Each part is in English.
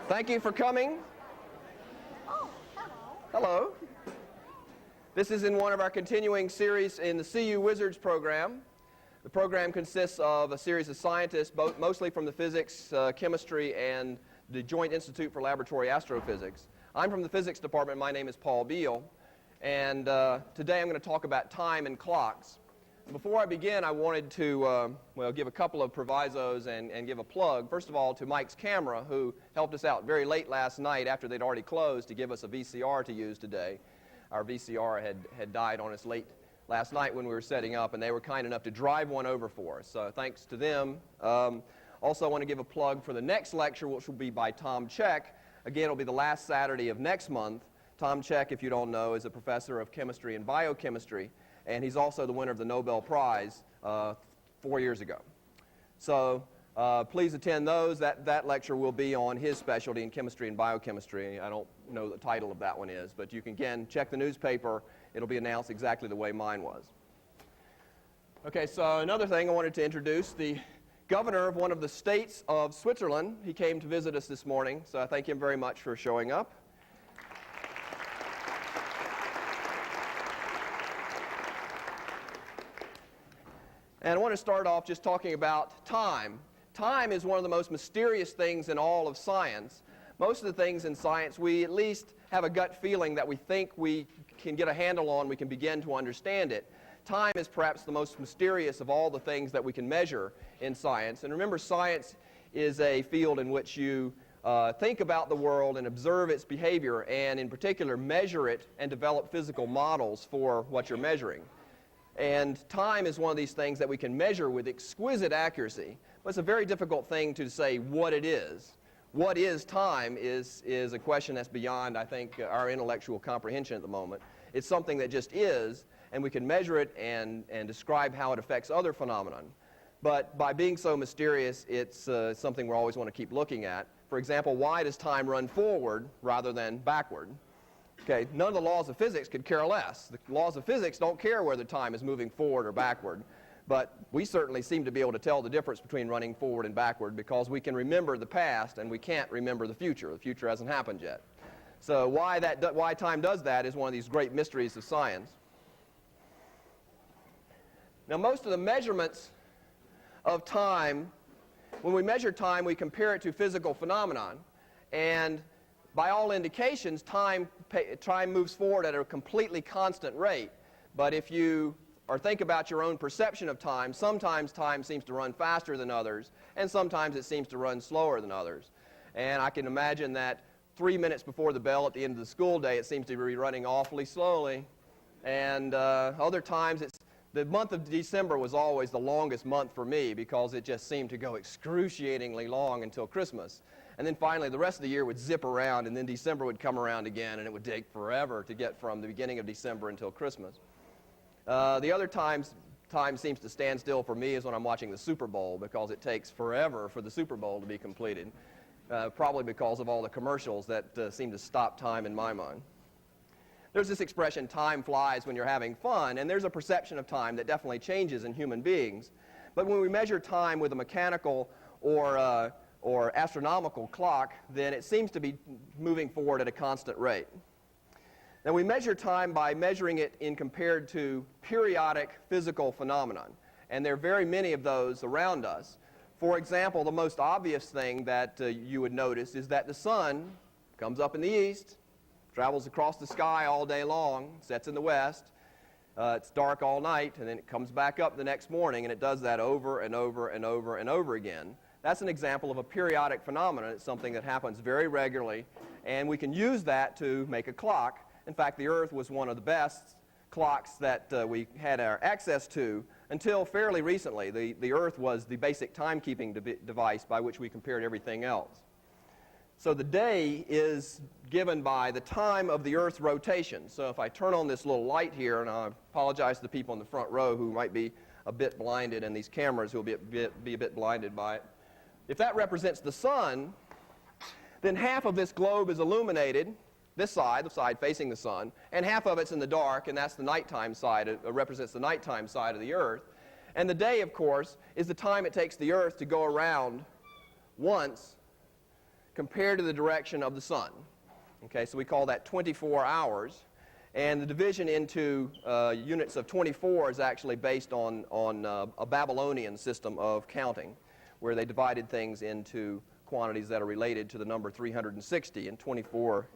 Thank you for coming. Oh, hello. Hello. This is in one of our continuing series in the CU Wizards program. The program consists of a series of scientists, mostly from the physics, chemistry, and the Joint Institute for Laboratory Astrophysics. I'm from the physics department. My name is Paul Beal. And today I'm going to talk about time and clocks. Before I begin, I wanted to give a couple of provisos and give a plug. First of all, to Mike's Camera, who helped us out very late last night after they'd already closed to give us a VCR to use today. Our VCR had died on us late last night when we were setting up, and they were kind enough to drive one over for us. So thanks to them. Also, I want to give a plug for the next lecture, which will be by Tom Cech. Again, it'll be the last Saturday of next month. Tom Cech, if you don't know, is a professor of chemistry and biochemistry. And he's also the winner of the Nobel Prize 4 years ago. So please attend those. That lecture will be on his specialty in chemistry and biochemistry. I don't know the title of that one is, but you can, again, check the newspaper. It'll be announced exactly the way mine was. Okay, so another thing I wanted to introduce, the governor of one of the states of Switzerland. He came to visit us this morning, so I thank him very much for showing up. And I want to start off just talking about time. Time is one of the most mysterious things in all of science. Most of the things in science, we at least have a gut feeling that we think we can get a handle on, we can begin to understand it. Time is perhaps the most mysterious of all the things that we can measure in science. And remember, science is a field in which you think about the world and observe its behavior, and in particular measure it and develop physical models for what you're measuring. And time is one of these things that we can measure with exquisite accuracy. But it's a very difficult thing to say what it is. What is time is a question that's beyond, I think, our intellectual comprehension at the moment. It's something that just is, and we can measure it and describe how it affects other phenomenon. But by being so mysterious, it's something we always want to keep looking at. For example, why does time run forward rather than backward? Okay, none of the laws of physics could care less. The laws of physics don't care whether time is moving forward or backward. But we certainly seem to be able to tell the difference between running forward and backward because we can remember the past and we can't remember the future. The future hasn't happened yet. So why time does that is one of these great mysteries of science. Now, most of the measurements of time, when we measure time, we compare it to physical phenomenon. And by all indications, time moves forward at a completely constant rate. But if you think about your own perception of time, sometimes time seems to run faster than others, and sometimes it seems to run slower than others. And I can imagine that 3 minutes before the bell at the end of the school day, it seems to be running awfully slowly. And other times, the month of December was always the longest month for me because it just seemed to go excruciatingly long until Christmas. And then finally, the rest of the year would zip around, and then December would come around again, and it would take forever to get from the beginning of December until Christmas. The other times, time seems to stand still for me is when I'm watching the Super Bowl because it takes forever for the Super Bowl to be completed, probably because of all the commercials that seem to stop time in my mind. There's this expression, time flies when you're having fun, and there's a perception of time that definitely changes in human beings. But when we measure time with a mechanical or astronomical clock, then it seems to be moving forward at a constant rate. Now, we measure time by measuring it in compared to periodic physical phenomenon, and there are very many of those around us. For example, the most obvious thing that you would notice is that the sun comes up in the east, travels across the sky all day long, sets in the west, it's dark all night, and then it comes back up the next morning, and it does that over and over and over and over again. That's an example of a periodic phenomenon. It's something that happens very regularly, and we can use that to make a clock. In fact, the Earth was one of the best clocks that we had our access to until fairly recently. The Earth was the basic timekeeping device by which we compared everything else. So the day is given by the time of the Earth's rotation. So if I turn on this little light here, and I apologize to the people in the front row who might be a bit blinded, and these cameras who will be a bit blinded by it. If that represents the sun, then half of this globe is illuminated, this side, the side facing the sun, and half of it's in the dark, and that's the nighttime side. It represents the nighttime side of the Earth. And the day, of course, is the time it takes the Earth to go around once compared to the direction of the sun. Okay, so we call that 24 hours. And the division into units of 24 is actually based on a Babylonian system of counting, where they divided things into quantities that are related to the number 360, and 24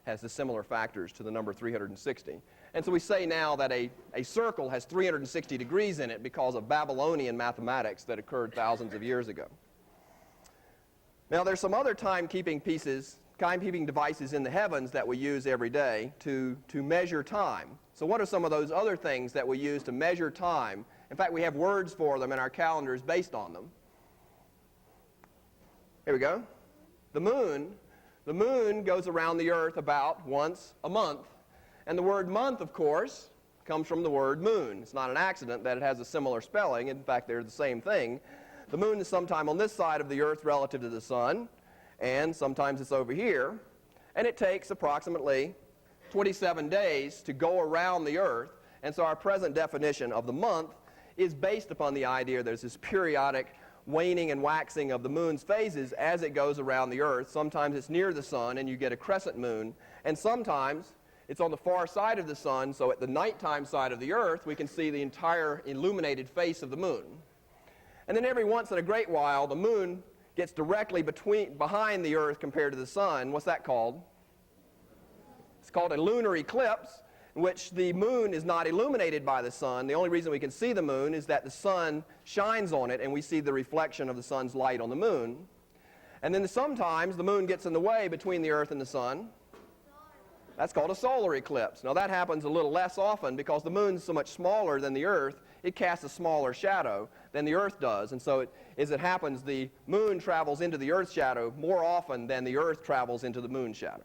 has the similar factors to the number 360. And so we say now that a circle has 360 degrees in it because of Babylonian mathematics that occurred thousands of years ago. Now there's some other timekeeping devices in the heavens that we use every day to measure time. So what are some of those other things that we use to measure time? In fact, we have words for them in our calendars based on them. Here we go. The moon. The moon goes around the earth about once a month. And the word month, of course, comes from the word moon. It's not an accident that it has a similar spelling. In fact, they're the same thing. The moon is sometime on this side of the earth relative to the sun, and sometimes it's over here. And it takes approximately 27 days to go around the earth. And so our present definition of the month is based upon the idea there's this periodic waning and waxing of the moon's phases as it goes around the earth. Sometimes it's near the sun and you get a crescent moon, and sometimes it's on the far side of the sun, so at the nighttime side of the earth we can see the entire illuminated face of the moon. And then every once in a great while the moon gets directly behind the earth compared to the sun. What's that called? It's called a lunar eclipse, in which the moon is not illuminated by the sun. The only reason we can see the moon is that the sun shines on it and we see the reflection of the sun's light on the moon. And then sometimes the moon gets in the way between the earth and the sun. That's called a solar eclipse. Now that happens a little less often because the moon's so much smaller than the earth, it casts a smaller shadow than the earth does. And so as it happens, the moon travels into the earth's shadow more often than the earth travels into the moon's shadow.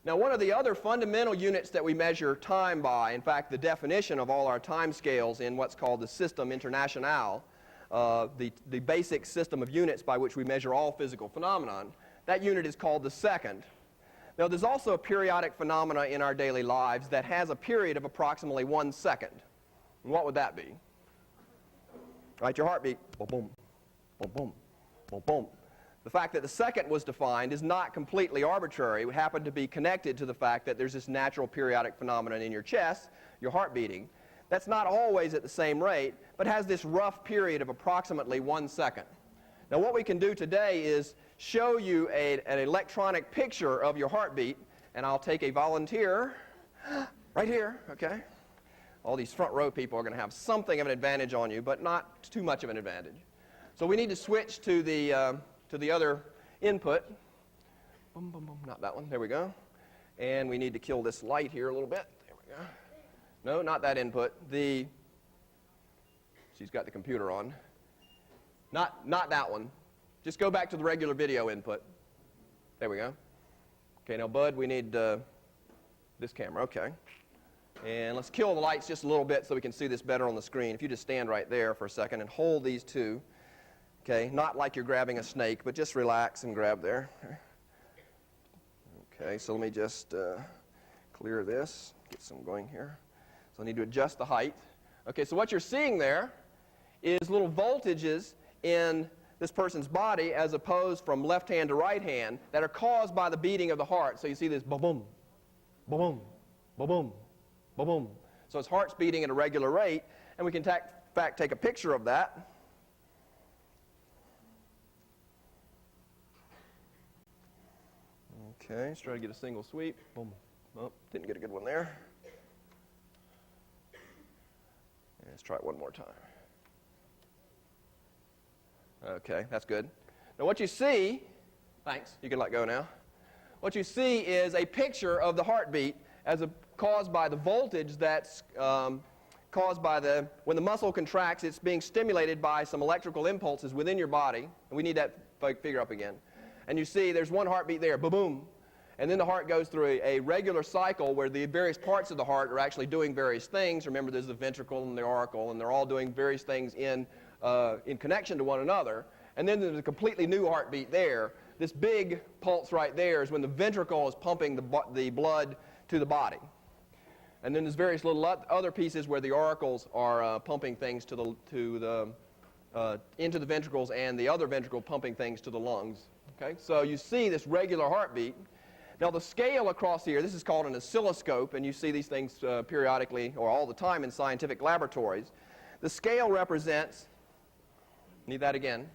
Now, one of the other fundamental units that we measure time by, in fact, the definition of all our time scales in what's called the System International, the basic system of units by which we measure all physical phenomenon, that unit is called the second. Now, there's also a periodic phenomena in our daily lives that has a period of approximately 1 second. And what would that be? Right, your heartbeat, boom, boom, boom, boom, boom, boom. The fact that the second was defined is not completely arbitrary. It happened to be connected to the fact that there's this natural periodic phenomenon in your chest, your heart beating. That's not always at the same rate, but has this rough period of approximately 1 second. Now what we can do today is show you an electronic picture of your heartbeat, and I'll take a volunteer right here, okay? All these front row people are going to have something of an advantage on you, but not too much of an advantage. So we need to switch to the other input. Boom, boom, boom. Not that one. There we go. And we need to kill this light here a little bit. There we go. No, not that input. She's got the computer on. Not that one. Just go back to the regular video input. There we go. Okay, now, Bud, we need this camera. Okay. And let's kill the lights just a little bit so we can see this better on the screen. If you just stand right there for a second and hold these two. Okay, not like you're grabbing a snake, but just relax and grab there. Okay, so let me just clear this, get some going here. So I need to adjust the height. Okay, so what you're seeing there is little voltages in this person's body as opposed from left hand to right hand that are caused by the beating of the heart. So you see this ba-boom, ba-boom, ba-boom, ba-boom. So his heart's beating at a regular rate, and we can in fact take a picture of that. Okay, let's try to get a single sweep. Boom. Oh, didn't get a good one there. And let's try it one more time. Okay, that's good. Now what you see, thanks, you can let go now. What you see is a picture of the heartbeat caused by the voltage that's caused by when the muscle contracts, it's being stimulated by some electrical impulses within your body. And we need that figure up again. And you see there's one heartbeat there, boom. And then the heart goes through a regular cycle where the various parts of the heart are actually doing various things. Remember, there's the ventricle and the auricle, and they're all doing various things in connection to one another. And then there's a completely new heartbeat there. This big pulse right there is when the ventricle is pumping the blood to the body. And then there's various little other pieces where the auricles are pumping things to the into the ventricles and the other ventricle pumping things to the lungs. Okay? So you see this regular heartbeat. Now the scale across here, this is called an oscilloscope, and you see these things periodically or all the time in scientific laboratories. The scale represents, need that again,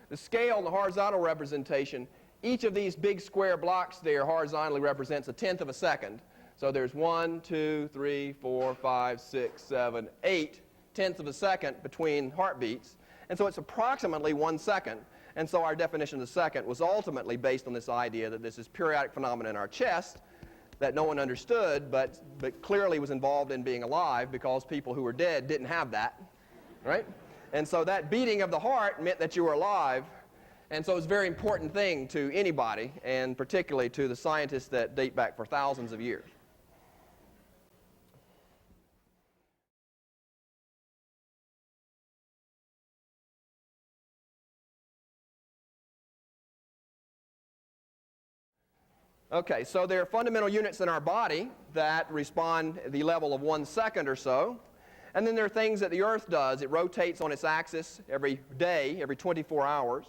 the scale and the horizontal representation, each of these big square blocks there horizontally represents 1/10 of a second. So there's 1, 2, 3, 4, 5, 6, 7, 8 tenths of a second between heartbeats. And so it's approximately 1 second. And so our definition of the second was ultimately based on this idea that this is periodic phenomena in our chest that no one understood, but clearly was involved in being alive because people who were dead didn't have that, right? And so that beating of the heart meant that you were alive. And so it's a very important thing to anybody, and particularly to the scientists that date back for thousands of years. Okay, so there are fundamental units in our body that respond at the level of 1 second or so. And then there are things that the Earth does. It rotates on its axis every day, every 24 hours.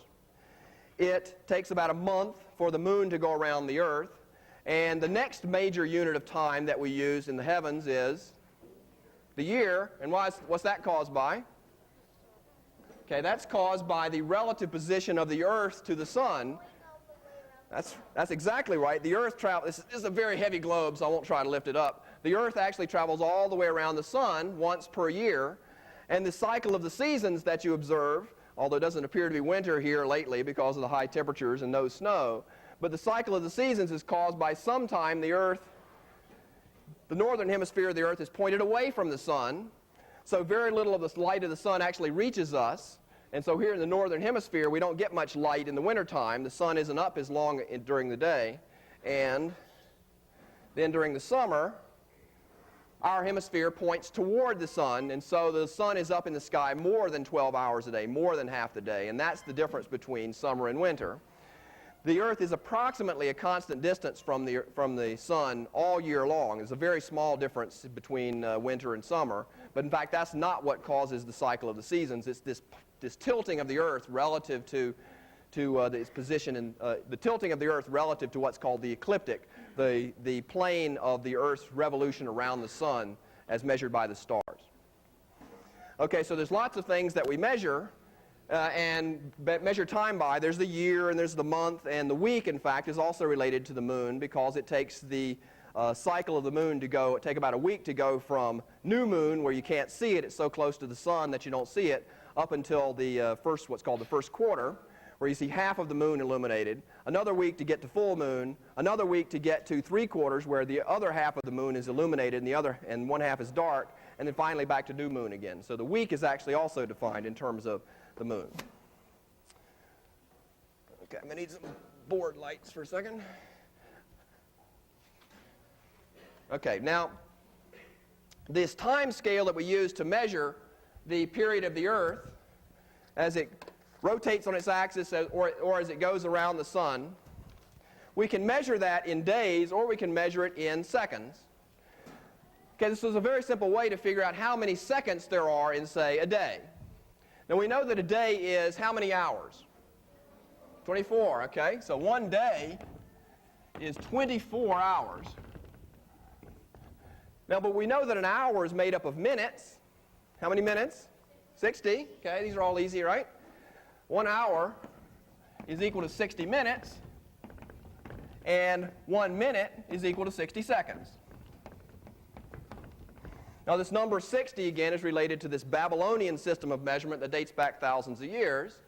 It takes about a month for the moon to go around the Earth. And the next major unit of time that we use in the heavens is the year. And what's that caused by? Okay, that's caused by the relative position of the Earth to the sun. That's exactly right. The Earth travels, this is a very heavy globe, so I won't try to lift it up. The Earth actually travels all the way around the sun once per year. And the cycle of the seasons that you observe, although it doesn't appear to be winter here lately because of the high temperatures and no snow, but the cycle of the seasons is caused by sometime the Earth, the northern hemisphere of the Earth is pointed away from the sun, so very little of the light of the sun actually reaches us. And so here in the northern hemisphere, we don't get much light in the wintertime. The sun isn't up as long during the day. And then during the summer, our hemisphere points toward the sun, and so the sun is up in the sky more than 12 hours a day, more than half the day, and that's the difference between summer and winter. The Earth is approximately a constant distance from the sun all year long. There's a very small difference between winter and summer, but in fact that's not what causes the cycle of the seasons. It's this tilting of the Earth relative to its position, in the tilting of the Earth relative to what's called the ecliptic, the plane of the Earth's revolution around the sun as measured by the stars. Okay, so there's lots of things that we measure and measure time by. There's the year and there's the month, and the week, in fact, is also related to the moon because it takes the cycle of the moon to take about a week to go from new moon, where you can't see it, it's so close to the sun that you don't see it, up until the what's called the first quarter, where you see half of the moon illuminated, another week to get to full moon, another week to get to 3/4, where the other half of the moon is illuminated and one half is dark, and then finally back to new moon again. So the week is actually also defined in terms of the moon. Okay, I'm going to need some board lights for a second. Okay, now this time scale that we use to measure the period of the Earth as it rotates on its axis or as it goes around the sun, we can measure that in days or we can measure it in seconds. Okay, this is a very simple way to figure out how many seconds there are in, say, a day. Now we know that a day is how many hours? 24, okay? So one day is 24 hours. Now, but we know that an hour is made up of minutes. How many minutes? 60. Okay, these are all easy, right? 1 hour is equal to 60 minutes, and 1 minute is equal to 60 seconds. Now, this number 60, again, is related to this Babylonian system of measurement that dates back thousands of years.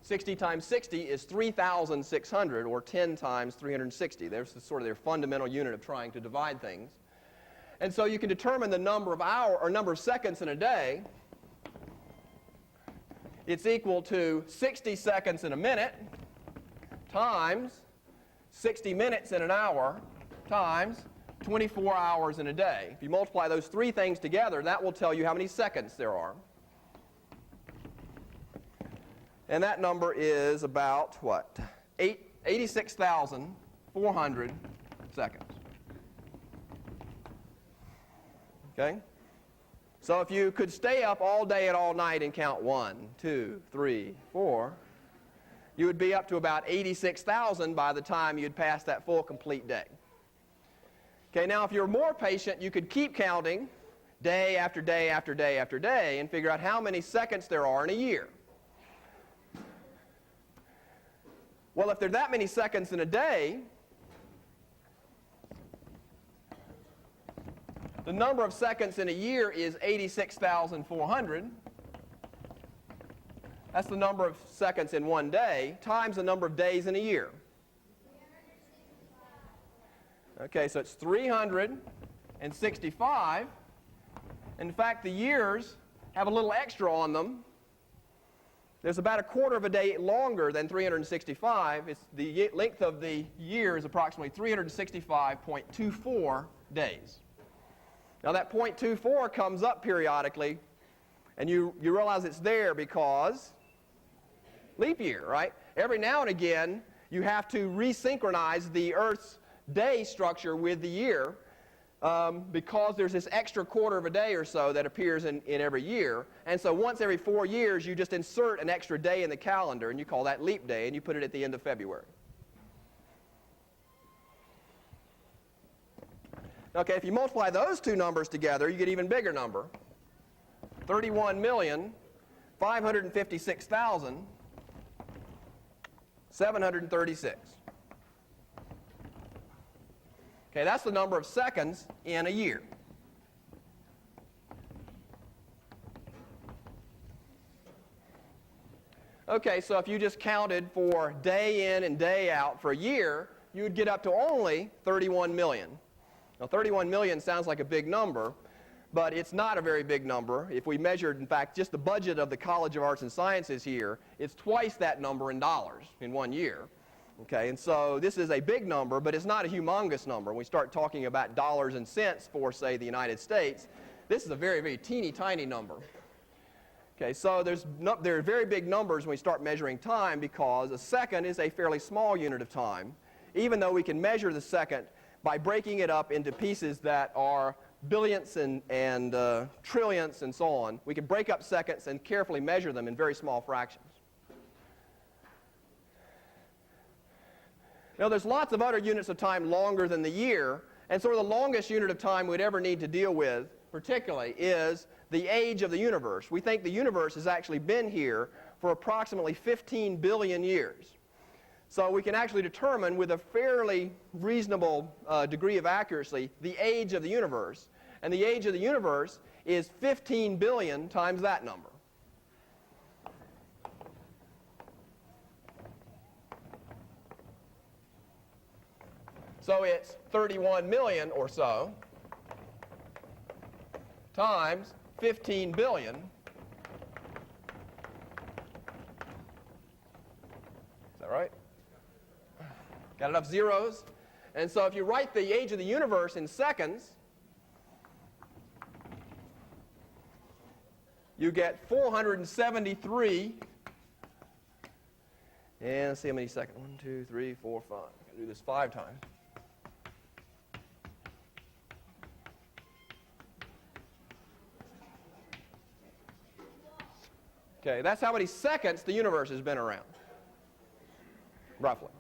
60 times 60 is 3,600, or 10 times 360. There's sort of their fundamental unit of trying to divide things. And so you can determine the number of hours or number of seconds in a day. It's equal to 60 seconds in a minute times 60 minutes in an hour times 24 hours in a day. If you multiply those three things together, that will tell you how many seconds there are. And that number is about, what? 86,400 seconds. Okay? So if you could stay up all day and all night and count 1, 2, 3, 4, you would be up to about 86,000 by the time you'd pass that full complete day. Okay, now if you're more patient, you could keep counting day after day after day after day and figure out how many seconds there are in a year. Well, if there are that many seconds in a day, the number of seconds in a year is 86,400. That's the number of seconds in one day times the number of days in a year. Okay, so it's 365. In fact, the years have a little extra on them. There's about a quarter of a day longer than 365. The length of the year is approximately 365.24 days. Now that 0.24 comes up periodically, and you realize it's there because leap year, right? Every now and again, you have to resynchronize the Earth's day structure with the year because there's this extra quarter of a day or so that appears in every year. And so once every 4 years, you just insert an extra day in the calendar, and you call that leap day, and you put it at the end of February. Okay, if you multiply those two numbers together, you get an even bigger number. 31,556,736. Okay, that's the number of seconds in a year. Okay, so if you just counted for day in and day out for a year, you would get up to only 31 million. Now, 31 million sounds like a big number, but it's not a very big number. If we measured, in fact, just the budget of the College of Arts and Sciences here, it's twice that number in dollars in 1 year. Okay, and so this is a big number, but it's not a humongous number. When we start talking about dollars and cents for, say, the United States, this is a very, very teeny tiny number. Okay, so there are very big numbers when we start measuring time because a second is a fairly small unit of time, even though we can measure the second by breaking it up into pieces that are billionths and trillionths and so on. We can break up seconds and carefully measure them in very small fractions. Now, there's lots of other units of time longer than the year, and sort of the longest unit of time we'd ever need to deal with, particularly, is the age of the universe. We think the universe has actually been here for approximately 15 billion years. So we can actually determine with a fairly reasonable degree of accuracy the age of the universe. And the age of the universe is 15 billion times that number. So it's 31 million or so times 15 billion. Is that right? Got enough zeros? And so if you write the age of the universe in seconds, you get 473. And let's see how many seconds. 1, 2, 3, 4, 5. I'm going to do this 5 times. Okay, that's how many seconds the universe has been around, roughly.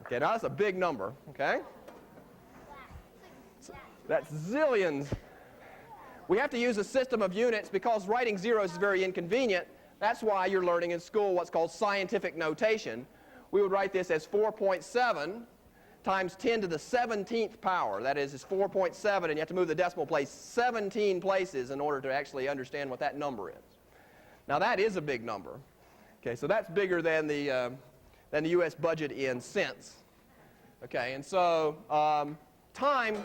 Okay, now that's a big number, okay? So that's zillions. We have to use a system of units because writing zeros is very inconvenient. That's why you're learning in school what's called scientific notation. We would write this as 4.7 times 10 to the 17th power. That is, it's 4.7, and you have to move the decimal place 17 places in order to actually understand what that number is. Now, that is a big number. Okay, so that's bigger than the U.S. budget in cents. Okay, and so time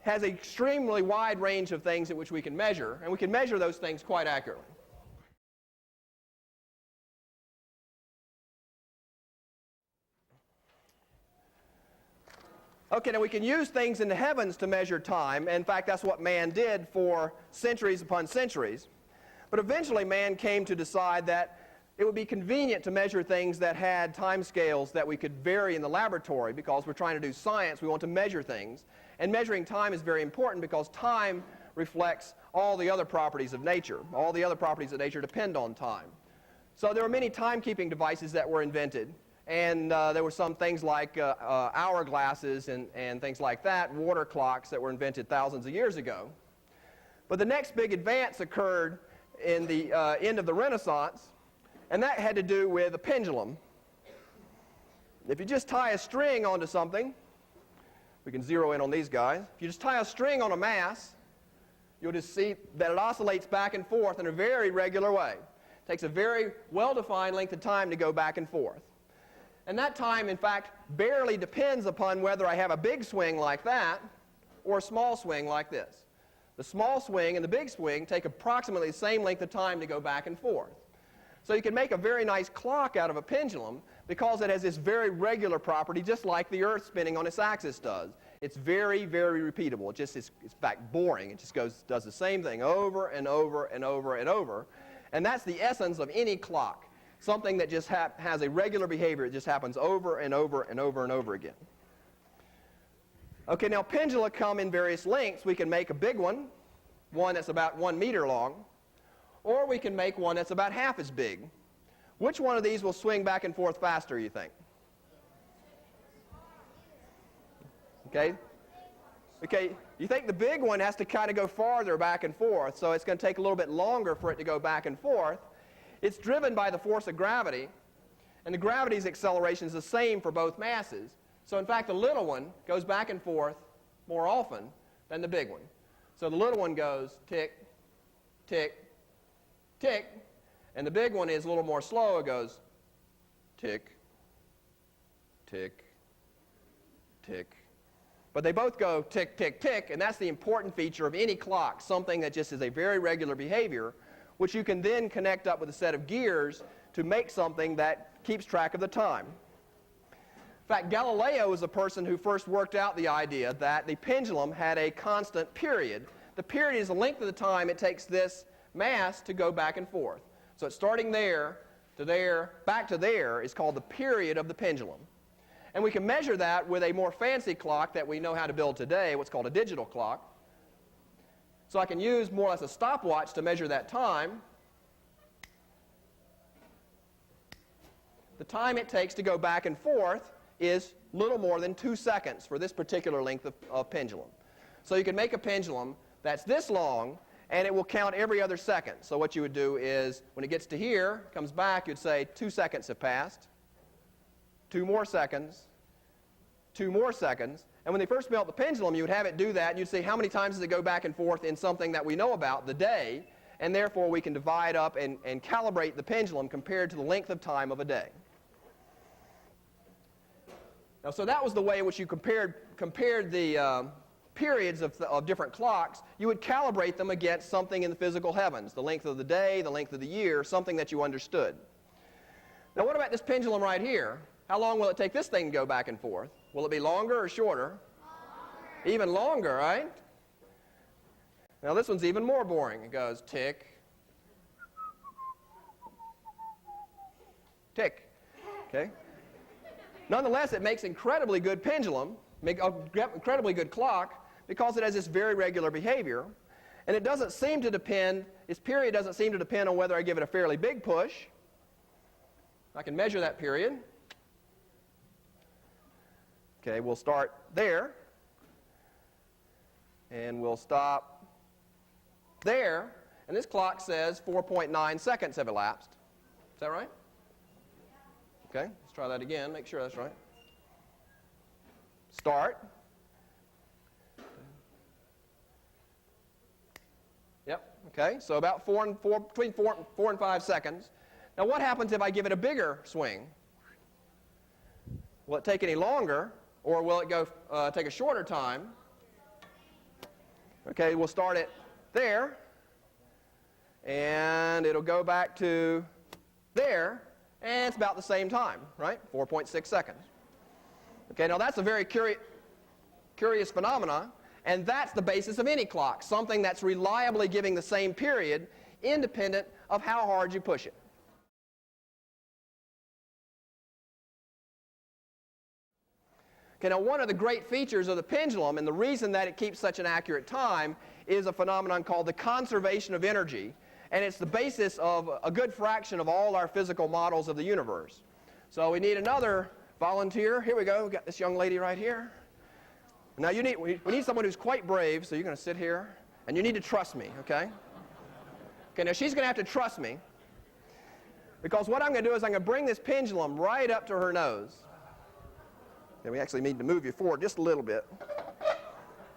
has an extremely wide range of things at which we can measure, and we can measure those things quite accurately. Okay, now we can use things in the heavens to measure time. In fact, that's what man did for centuries upon centuries. But eventually man came to decide that it would be convenient to measure things that had time scales that we could vary in the laboratory because we're trying to do science. We want to measure things. And measuring time is very important because time reflects all the other properties of nature. All the other properties of nature depend on time. So there were many timekeeping devices that were invented, and there were some things like hourglasses and things like that, water clocks that were invented thousands of years ago. But the next big advance occurred in the end of the Renaissance, and that had to do with a pendulum. If you just tie a string onto something, we can zero in on these guys. If you just tie a string on a mass, you'll just see that it oscillates back and forth in a very regular way. It takes a very well-defined length of time to go back and forth. And that time, in fact, barely depends upon whether I have a big swing like that or a small swing like this. The small swing and the big swing take approximately the same length of time to go back and forth. So you can make a very nice clock out of a pendulum because it has this very regular property, just like the Earth spinning on its axis does. It's very, very repeatable. It just is, in fact, boring. It just does the same thing over and over and over and over. And that's the essence of any clock, something that just has a regular behavior. It just happens over and over and over and over again. Okay, now pendula come in various lengths. We can make a big one that's about 1 meter long, or we can make one that's about half as big. Which one of these will swing back and forth faster, you think? Okay, you think the big one has to kind of go farther back and forth, so it's going to take a little bit longer for it to go back and forth. It's driven by the force of gravity, and the gravity's acceleration is the same for both masses. So in fact, the little one goes back and forth more often than the big one. So the little one goes tick, tick, tick, and the big one is a little more slow. It goes tick, tick, tick. But they both go tick, tick, tick, and that's the important feature of any clock, something that just is a very regular behavior, which you can then connect up with a set of gears to make something that keeps track of the time. In fact, Galileo is the person who first worked out the idea that the pendulum had a constant period. The period is the length of the time it takes this mass to go back and forth. So it's starting there to there, back to there is called the period of the pendulum. And we can measure that with a more fancy clock that we know how to build today, what's called a digital clock. So I can use more or less a stopwatch to measure that time. The time it takes to go back and forth is little more than 2 seconds for this particular length of pendulum. So you can make a pendulum that's this long, and it will count every other second. So what you would do is, when it gets to here, comes back, you'd say 2 seconds have passed. 2 more seconds, 2 more seconds. And when they first built the pendulum, you would have it do that, and you'd say how many times does it go back and forth in something that we know about, the day, and therefore we can divide up and calibrate the pendulum compared to the length of time of a day. Now, so that was the way in which you compared the periods of different clocks. You would calibrate them against something in the physical heavens, the length of the day, the length of the year, something that you understood. Now, what about this pendulum right here? How long will it take this thing to go back and forth? Will it be longer or shorter? Longer. Even longer, right? Now, this one's even more boring. It goes tick, tick. Okay? Nonetheless, it makes incredibly good pendulum, incredibly good clock, because it has this very regular behavior. And it doesn't seem to depend, its period doesn't seem to depend on whether I give it a fairly big push. I can measure that period. Okay, we'll start there, and we'll stop there, and this clock says 4.9 seconds have elapsed. Is that right? Okay, let's try that again, make sure that's right. Start. Yep, okay, so about between 4 and 5 seconds. Now what happens if I give it a bigger swing? Will it take any longer? Or will it go take a shorter time? Okay, we'll start it there, and it'll go back to there, and it's about the same time, right? 4.6 seconds. Okay, now that's a very curious phenomenon, and that's the basis of any clock, something that's reliably giving the same period, independent of how hard you push it. Okay, now one of the great features of the pendulum, and the reason that it keeps such an accurate time, is a phenomenon called the conservation of energy, and it's the basis of a good fraction of all our physical models of the universe. So we need another volunteer. Here we go. We've got this young lady right here. Now we need someone who's quite brave, so you're going to sit here, and you need to trust me, okay? Okay, now she's going to have to trust me, because what I'm going to do is I'm going to bring this pendulum right up to her nose. And we actually need to move you forward just a little bit.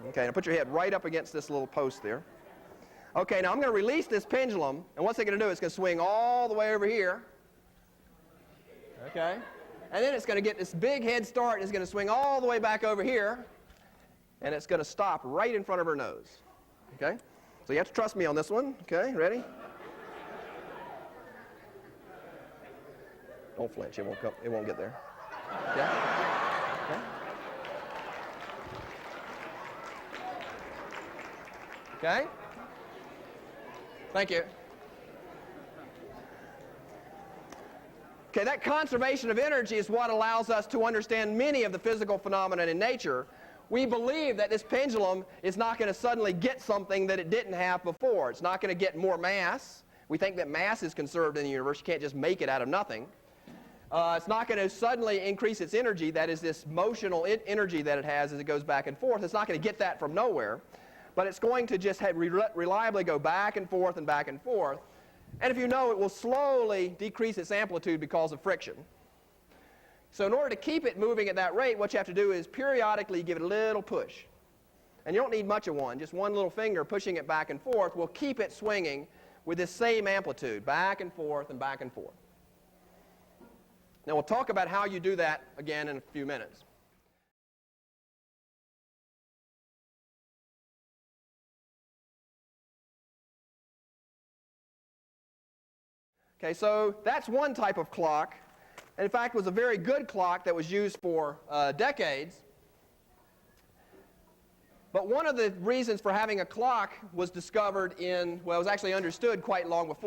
Okay, now put your head right up against this little post there. Okay, now I'm going to release this pendulum, and what's it going to do? It's going to swing all the way over here. Okay? And then it's going to get this big head start, and it's going to swing all the way back over here, and it's going to stop right in front of her nose. Okay? So you have to trust me on this one. Okay, ready? Don't flinch, it won't get there. Okay? Okay? Okay? Thank you. Okay, that conservation of energy is what allows us to understand many of the physical phenomena in nature. We believe that this pendulum is not going to suddenly get something that it didn't have before. It's not going to get more mass. We think that mass is conserved in the universe. You can't just make it out of nothing. It's not going to suddenly increase its energy. That is this motional energy that it has as it goes back and forth. It's not going to get that from nowhere. But it's going to just reliably go back and forth and back and forth. And if you know, it will slowly decrease its amplitude because of friction. So in order to keep it moving at that rate, what you have to do is periodically give it a little push. And you don't need much of one. Just one little finger pushing it back and forth will keep it swinging with this same amplitude, back and forth and back and forth. Now we'll talk about how you do that again in a few minutes. Okay, so that's one type of clock. And in fact, it was a very good clock that was used for decades. But one of the reasons for having a clock was discovered it was actually understood quite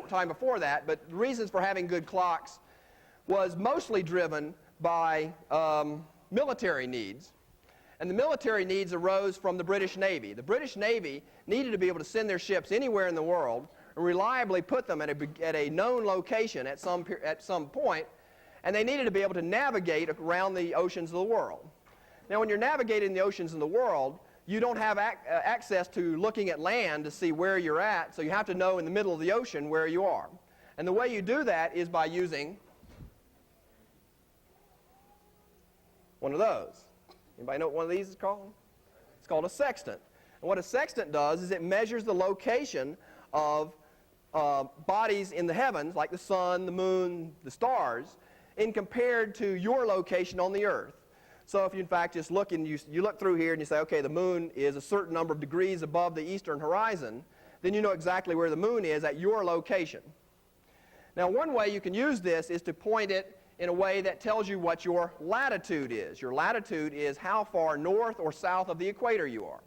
time before that, but the reasons for having good clocks was mostly driven by military needs. And the military needs arose from the British Navy. The British Navy needed to be able to send their ships anywhere in the world and reliably put them at a known location at some point, and they needed to be able to navigate around the oceans of the world. Now, when you're navigating the oceans in the world, you don't have access to looking at land to see where you're at, so you have to know in the middle of the ocean where you are. And the way you do that is by using one of those. Anybody know what one of these is called? It's called a sextant. And what a sextant does is it measures the location of bodies in the heavens, like the sun, the moon, the stars, in compared to your location on the earth. So if you in fact just look and you look through here and you say, okay, the moon is a certain number of degrees above the eastern horizon, then you know exactly where the moon is at your location. Now one way you can use this is to point it in a way that tells you what your latitude is. Your latitude is how far north or south of the equator you are.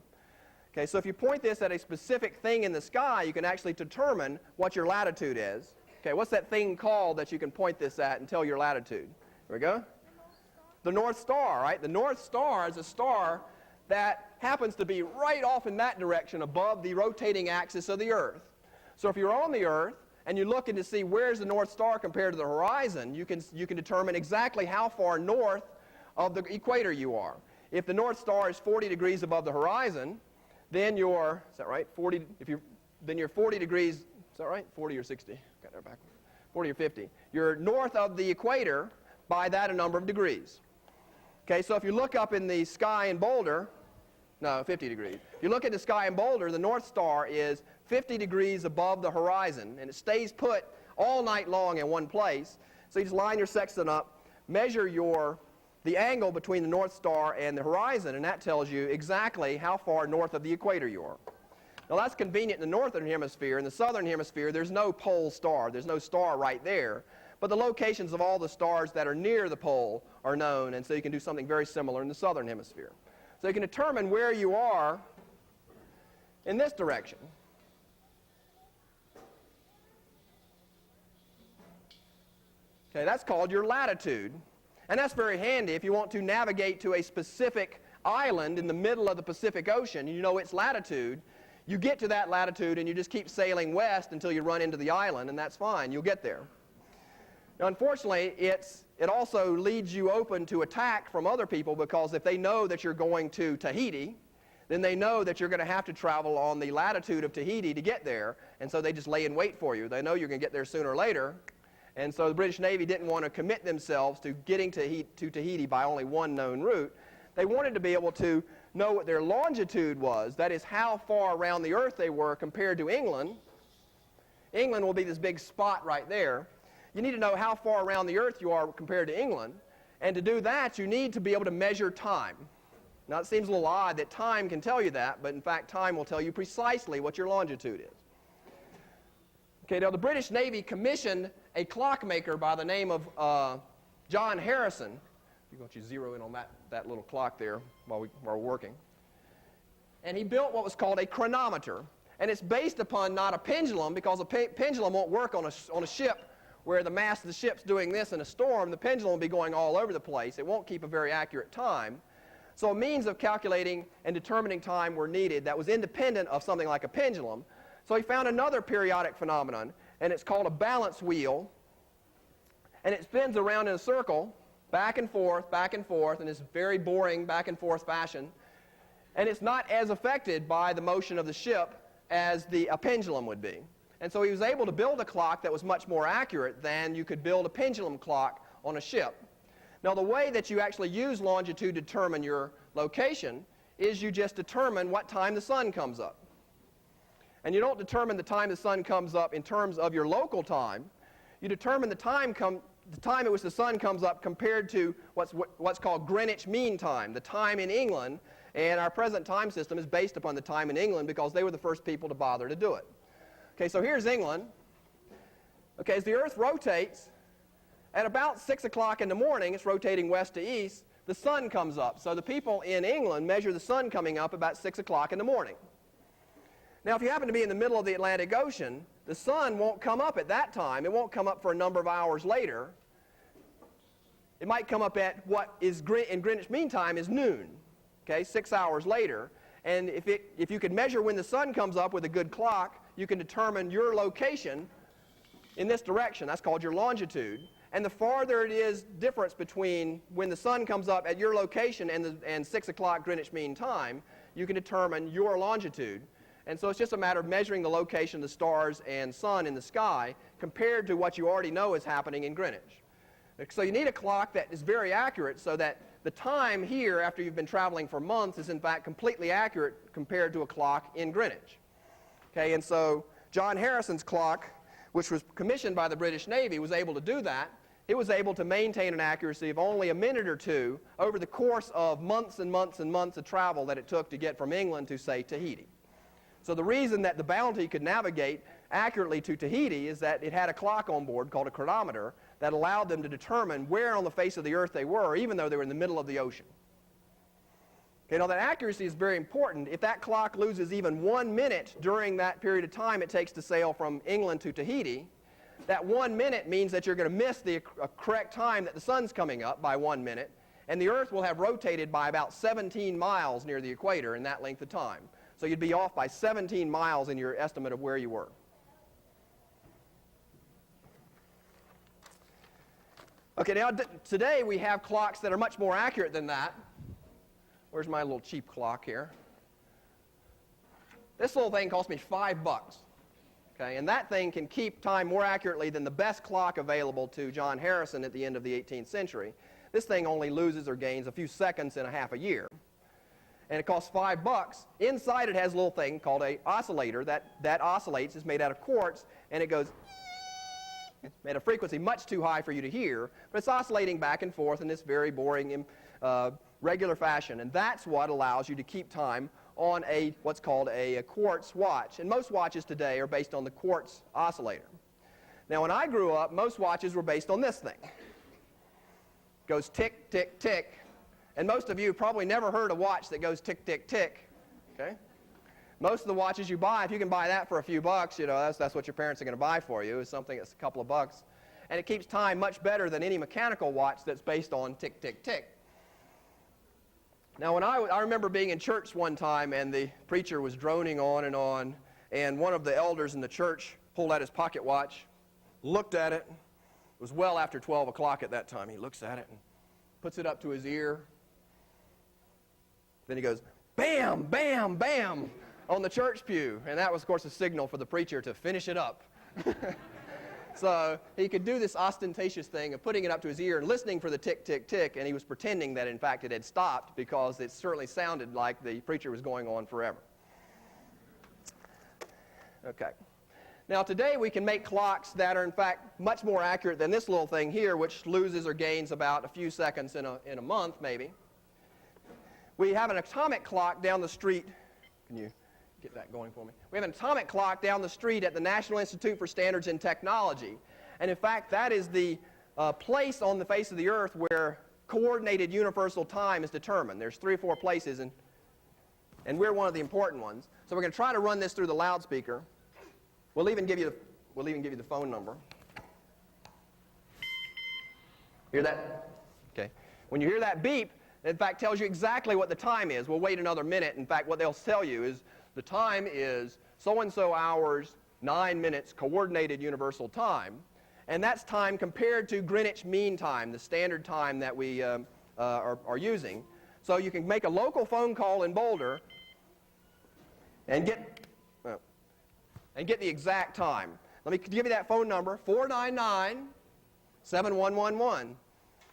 Okay, so if you point this at a specific thing in the sky, you can actually determine what your latitude is. Okay, what's that thing called that you can point this at and tell your latitude? Here we go. The North Star, right? The North Star is a star that happens to be right off in that direction above the rotating axis of the Earth. So if you're on the Earth and you're looking to see where's the North Star compared to the horizon, you can determine exactly how far north of the equator you are. If the North Star is 40 degrees above the horizon, then you're, is that right? Then you're 40 degrees, is that right? 40 or 60? Got that back. 40 or 50. You're north of the equator by that a number of degrees. Okay, so if you look up in the sky in Boulder, no, 50 degrees. If you look at the sky in Boulder, the North Star is 50 degrees above the horizon, and it stays put all night long in one place. So you just line your sextant up, measure the angle between the North Star and the horizon, and that tells you exactly how far north of the equator you are. Now that's convenient in the northern hemisphere. In the southern hemisphere, there's no pole star. There's no star right there. But the locations of all the stars that are near the pole are known, and so you can do something very similar in the southern hemisphere. So you can determine where you are in this direction. Okay, that's called your latitude. And that's very handy if you want to navigate to a specific island in the middle of the Pacific Ocean and you know its latitude. you get to that latitude and you just keep sailing west until you run into the island, and that's fine. You'll get there. Now, unfortunately, it also leaves you open to attack from other people, because if they know that you're going to Tahiti, then they know that you're going to have to travel on the latitude of Tahiti to get there, and so they just lay in wait for you. They know you're going to get there sooner or later, and so the British Navy didn't want to commit themselves to getting to Tahiti by only one known route. They wanted to be able to know what their longitude was, that is, how far around the Earth they were compared to England. England will be this big spot right there. You need to know how far around the Earth you are compared to England, and to do that, you need to be able to measure time. Now, it seems a little odd that time can tell you that, but in fact, time will tell you precisely what your longitude is. Okay, now the British Navy commissioned a clockmaker by the name of John Harrison. You're going to zero in on that little clock there while we're working. And he built what was called a chronometer. And it's based upon not a pendulum, because a pendulum won't work on a ship where the mast of the ship's doing this in a storm. The pendulum will be going all over the place. It won't keep a very accurate time. So a means of calculating and determining time were needed that was independent of something like a pendulum. So he found another periodic phenomenon, and it's called a balance wheel. And it spins around in a circle, back and forth, in this very boring back and forth fashion. And it's not as affected by the motion of the ship as a pendulum would be. And so he was able to build a clock that was much more accurate than you could build a pendulum clock on a ship. Now, the way that you actually use longitude to determine your location is you just determine what time the sun comes up. And you don't determine the time the sun comes up in terms of your local time. You determine the time at which the sun comes up compared to what's called Greenwich Mean Time, the time in England. And our present time system is based upon the time in England, because they were the first people to bother to do it. Okay, so here's England. Okay, as the Earth rotates, at about 6 o'clock in the morning, it's rotating west to east, the sun comes up. So the people in England measure the sun coming up about 6 o'clock in the morning. Now, if you happen to be in the middle of the Atlantic Ocean, the sun won't come up at that time. It won't come up for a number of hours later. It might come up at what is in Greenwich Mean Time is noon, okay, 6 hours later. And if you can measure when the sun comes up with a good clock, you can determine your location in this direction. That's called your longitude. And the farther it is difference between when the sun comes up at your location and 6 o'clock Greenwich Mean Time, you can determine your longitude. And so it's just a matter of measuring the location of the stars and sun in the sky compared to what you already know is happening in Greenwich. So you need a clock that is very accurate, so that the time here after you've been traveling for months is in fact completely accurate compared to a clock in Greenwich. Okay, and so John Harrison's clock, which was commissioned by the British Navy, was able to do that. It was able to maintain an accuracy of only a minute or two over the course of months and months and months of travel that it took to get from England to, say, Tahiti. So the reason that the Bounty could navigate accurately to Tahiti is that it had a clock on board called a chronometer that allowed them to determine where on the face of the Earth they were, even though they were in the middle of the ocean. Okay, now that accuracy is very important. If that clock loses even 1 minute during that period of time it takes to sail from England to Tahiti, that 1 minute means that you're going to miss the correct time that the sun's coming up by 1 minute, and the Earth will have rotated by about 17 miles near the equator in that length of time. So you'd be off by 17 miles in your estimate of where you were. Okay, now today we have clocks that are much more accurate than that. Where's my little cheap clock here? This little thing cost me $5. Okay, and that thing can keep time more accurately than the best clock available to John Harrison at the end of the 18th century. This thing only loses or gains a few seconds in a half a year. And it costs $5. Inside it has a little thing called an oscillator that oscillates. It's made out of quartz, and it goes, it's at a frequency much too high for you to hear, but it's oscillating back and forth in this very boring, regular fashion. And that's what allows you to keep time on what's called a quartz watch. And most watches today are based on the quartz oscillator. Now, when I grew up, most watches were based on this thing. It goes tick, tick, tick. And most of you have probably never heard a watch that goes tick, tick, tick. Okay? Most of the watches you buy, if you can buy that for a few bucks, you know, that's what your parents are going to buy for you, is something that's a couple of bucks. And it keeps time much better than any mechanical watch that's based on tick, tick, tick. Now, when I remember being in church one time, and the preacher was droning on, and one of the elders in the church pulled out his pocket watch, looked at it. It was well after 12 o'clock at that time. He looks at it and puts it up to his ear. Then he goes, bam, bam, bam, on the church pew. And that was, of course, a signal for the preacher to finish it up. So he could do this ostentatious thing of putting it up to his ear and listening for the tick, tick, tick, and he was pretending that, in fact, it had stopped because it certainly sounded like the preacher was going on forever. Okay. Now, today we can make clocks that are, in fact, much more accurate than this little thing here, which loses or gains about a few seconds in a month, maybe. We have an atomic clock down the street. Can you get that going for me? We have an atomic clock down the street at the National Institute for Standards and Technology. And in fact, that is the place on the face of the earth where coordinated universal time is determined. There's 3 or 4 places, and we're one of the important ones. So we're going to try to run this through the loudspeaker. We'll even give you the phone number. Hear that? Okay. When you hear that beep, it in fact tells you exactly what the time is. We'll wait another minute. In fact, what they'll tell you is the time is so-and-so hours, 9 minutes, coordinated universal time. And that's time compared to Greenwich Mean Time, the standard time that we are using. So you can make a local phone call in Boulder and get the exact time. Let me give you that phone number, 499-7111.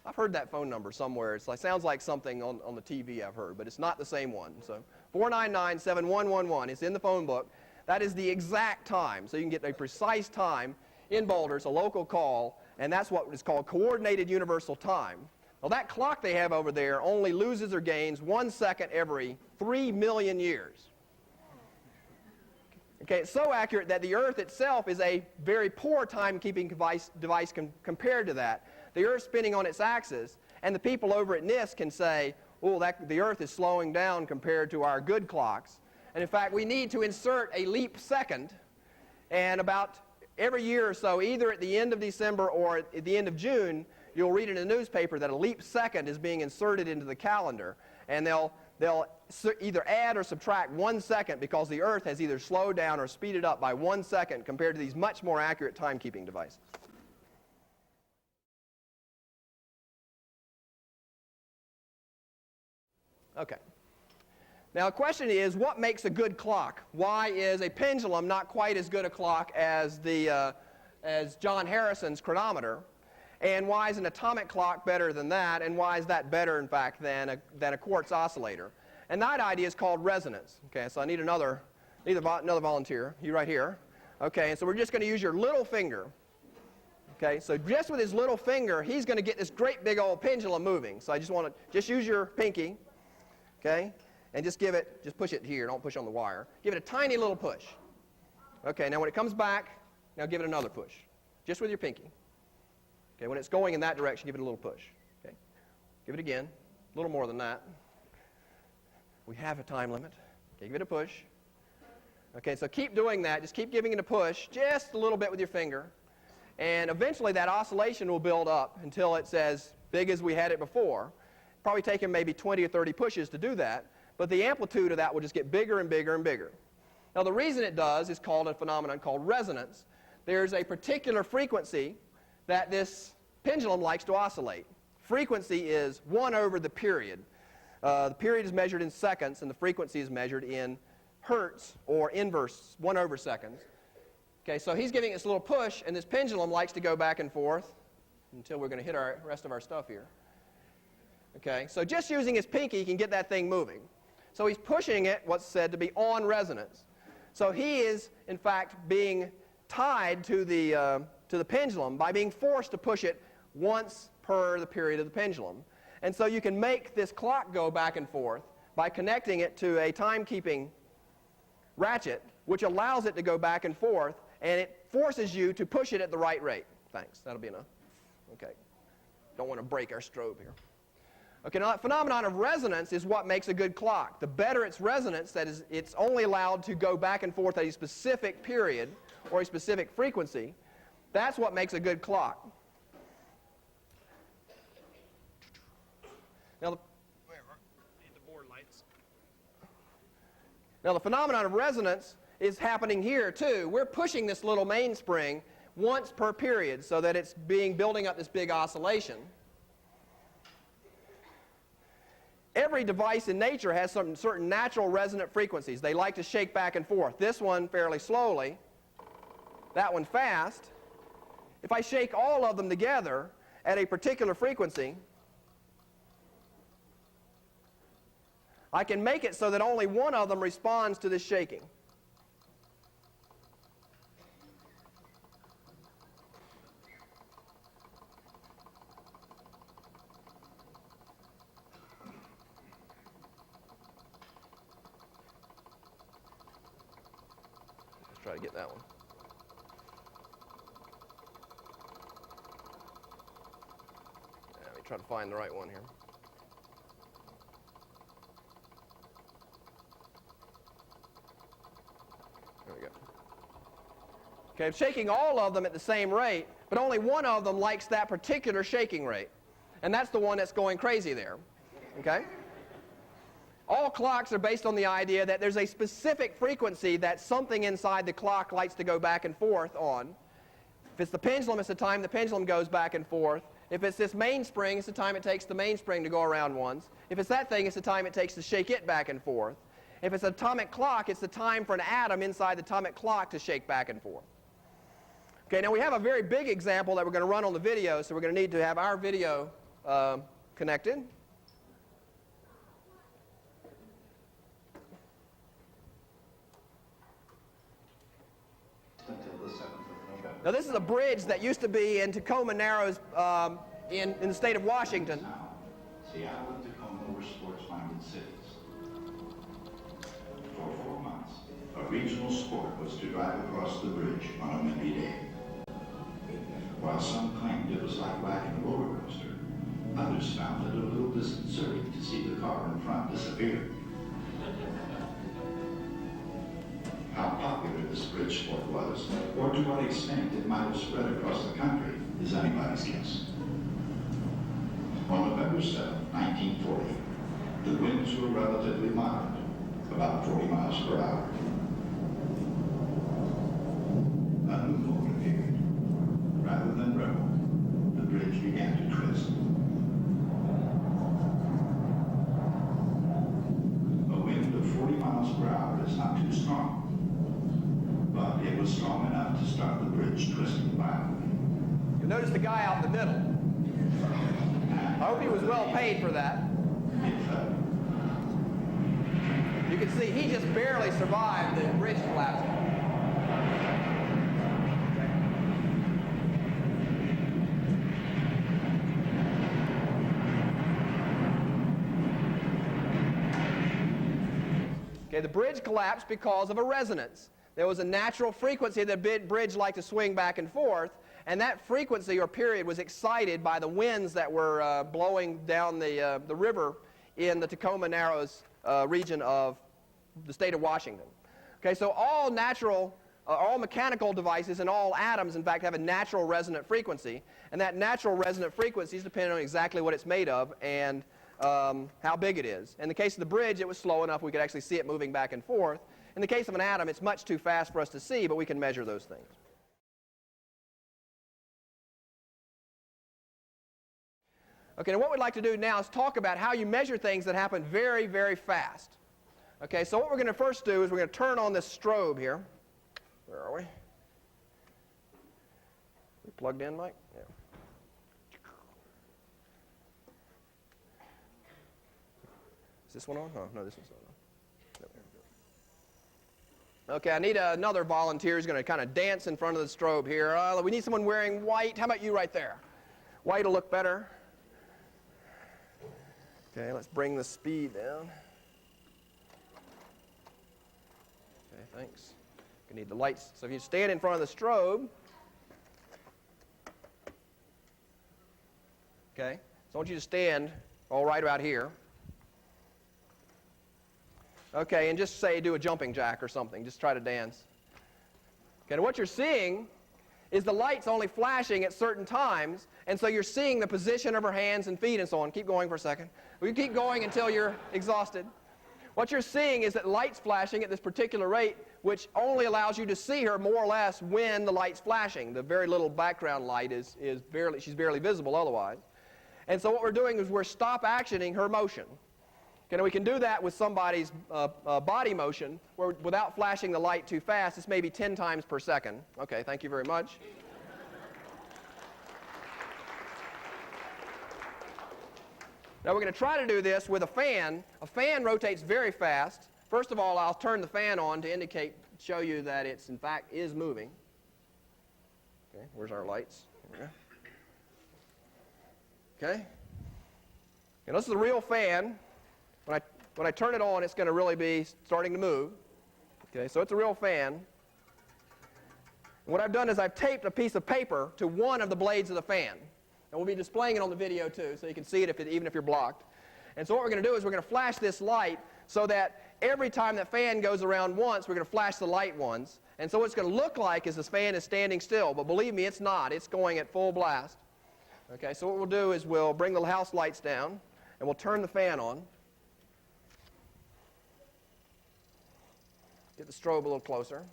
I've heard that phone number somewhere. It sounds like something on the TV I've heard, but it's not the same one. So 499-7111. It's in the phone book. That is the exact time. So you can get a precise time in Boulder. It's a local call, and that's what is called coordinated universal time. Well, that clock they have over there only loses or gains 1 second every 3 million years. Okay, it's so accurate that the Earth itself is a very poor timekeeping device compared to that. The Earth's spinning on its axis, and the people over at NIST can say, oh, the Earth is slowing down compared to our good clocks. And in fact, we need to insert a leap second, and about every year or so, either at the end of December or at the end of June, you'll read in a newspaper that a leap second is being inserted into the calendar, and they'll either add or subtract 1 second because the Earth has either slowed down or speeded up by 1 second compared to these much more accurate timekeeping devices. Okay. Now the question is, what makes a good clock? Why is a pendulum not quite as good a clock as John Harrison's chronometer? And why is an atomic clock better than that? And why is that better, in fact, than a quartz oscillator? And that idea is called resonance. Okay, so I need another volunteer. You right here. Okay, and so we're just going to use your little finger. Okay, so just with his little finger, he's going to get this great big old pendulum moving. So I just want to use your pinky. Okay, and just push it here. Don't push on the wire. Give it a tiny little push. Okay, now when it comes back, now give it another push. Just with your pinky. Okay, when it's going in that direction, give it a little push. Okay, give it again. A little more than that. We have a time limit. Okay, give it a push. Okay, so keep doing that. Just keep giving it a push, just a little bit with your finger. And eventually that oscillation will build up until it's as big as we had it before. Probably take him maybe 20 or 30 pushes to do that, but the amplitude of that will just get bigger and bigger and bigger. Now the reason it does is called a phenomenon called resonance. There's a particular frequency that this pendulum likes to oscillate. Frequency is 1 over the period. The period is measured in seconds, and the frequency is measured in hertz, or inverse, 1 over seconds. Okay, so he's giving us a little push, and this pendulum likes to go back and forth until we're going to hit our rest of our stuff here. Okay, so just using his pinky, he can get that thing moving. So he's pushing it, what's said to be on resonance. So he is, in fact, being tied to the pendulum by being forced to push it once per the period of the pendulum. And so you can make this clock go back and forth by connecting it to a timekeeping ratchet, which allows it to go back and forth, and it forces you to push it at the right rate. Thanks. That'll be enough. Okay. Don't want to break our strobe here. Okay, now that phenomenon of resonance is what makes a good clock. The better its resonance, that is, it's only allowed to go back and forth at a specific period or a specific frequency, that's what makes a good clock. Now, Now the phenomenon of resonance is happening here too. We're pushing this little mainspring once per period so that it's building up this big oscillation. Every device in nature has some certain natural resonant frequencies. They like to shake back and forth. This one fairly slowly, that one fast. If I shake all of them together at a particular frequency, I can make it so that only one of them responds to this shaking. Let's try to get that one. Let me try to find the right one here. There we go. Okay, I'm shaking all of them at the same rate, but only one of them likes that particular shaking rate. And that's the one that's going crazy there. Okay? All clocks are based on the idea that there's a specific frequency that something inside the clock likes to go back and forth on. If it's the pendulum, it's the time the pendulum goes back and forth. If it's this mainspring, it's the time it takes the mainspring to go around once. If it's that thing, it's the time it takes to shake it back and forth. If it's an atomic clock, it's the time for an atom inside the atomic clock to shake back and forth. Okay, now we have a very big example that we're going to run on the video, so we're going to need to have our video connected. Until the 7th of November. Now this is a bridge that used to be in Tacoma Narrows in the state of Washington. Now, Seattle and Tacoma were sports-minded cities. For 4 months, a regional sport was to drive across the bridge on a windy day. While some claimed it was like riding a roller coaster, others found it a little disconcerting to see the car in front disappear. How popular this bridge sport was, or to what extent it might have spread across the country, is anybody's guess. On November 7, 1940, the winds were relatively moderate, about 40 miles per hour. A new mold appeared. Rather than revel, the bridge began to twist. A wind of 40 miles per hour is not too strong, but it was strong enough to start the bridge twisting violently. You'll notice the guy out in the middle. I hope he was well paid for that. It fell. You can see he just barely survived the bridge collapsing. Okay, the bridge collapsed because of a resonance. There was a natural frequency that the bridge liked to swing back and forth, and that frequency or period was excited by the winds that were blowing down the river in the Tacoma Narrows region of the state of Washington. Okay, so all mechanical devices and all atoms, in fact, have a natural resonant frequency, and that natural resonant frequency is dependent on exactly what it's made of and how big it is. In the case of the bridge, it was slow enough we could actually see it moving back and forth. In the case of an atom, it's much too fast for us to see, but we can measure those things. Okay, now what we'd like to do now is talk about how you measure things that happen very, very fast. Okay, so what we're going to first do is we're going to turn on this strobe here. Where are we? We plugged in, Mike? Yeah. Is this one on? Oh, no, this one's not on. Okay, I need another volunteer who's going to kind of dance in front of the strobe here. We need someone wearing white. How about you right there? White will look better. Okay, let's bring the speed down. Okay, thanks. You need the lights. So if you stand in front of the strobe, okay, so I want you to stand all right about here. Okay, and just say do a jumping jack or something. Just try to dance. Okay, and what you're seeing is the light's only flashing at certain times, and so you're seeing the position of her hands and feet and so on. Keep going for a second. We keep going until you're exhausted. what you're seeing is that light's flashing at this particular rate, which only allows you to see her more or less when the light's flashing. The very little background light she's barely visible otherwise. And so what we're doing is we're stop actioning her motion. Okay, we can do that with somebody's body motion without flashing the light too fast. It's maybe 10 times per second. Okay, thank you very much. Now we're going to try to do this with a fan. A fan rotates very fast. First of all, I'll turn the fan on to show you that it's in fact is moving. Okay, where's our lights? Okay. And this is the real fan. When I turn it on, it's going to really be starting to move. Okay, so it's a real fan. And what I've done is I've taped a piece of paper to one of the blades of the fan. And we'll be displaying it on the video too, so you can see it even if you're blocked. And so what we're going to do is we're going to flash this light so that every time that fan goes around once, we're going to flash the light once. And so what it's going to look like is this fan is standing still. But believe me, it's not. It's going at full blast. Okay, so what we'll do is we'll bring the house lights down, and we'll turn the fan on. Get the strobe a little closer.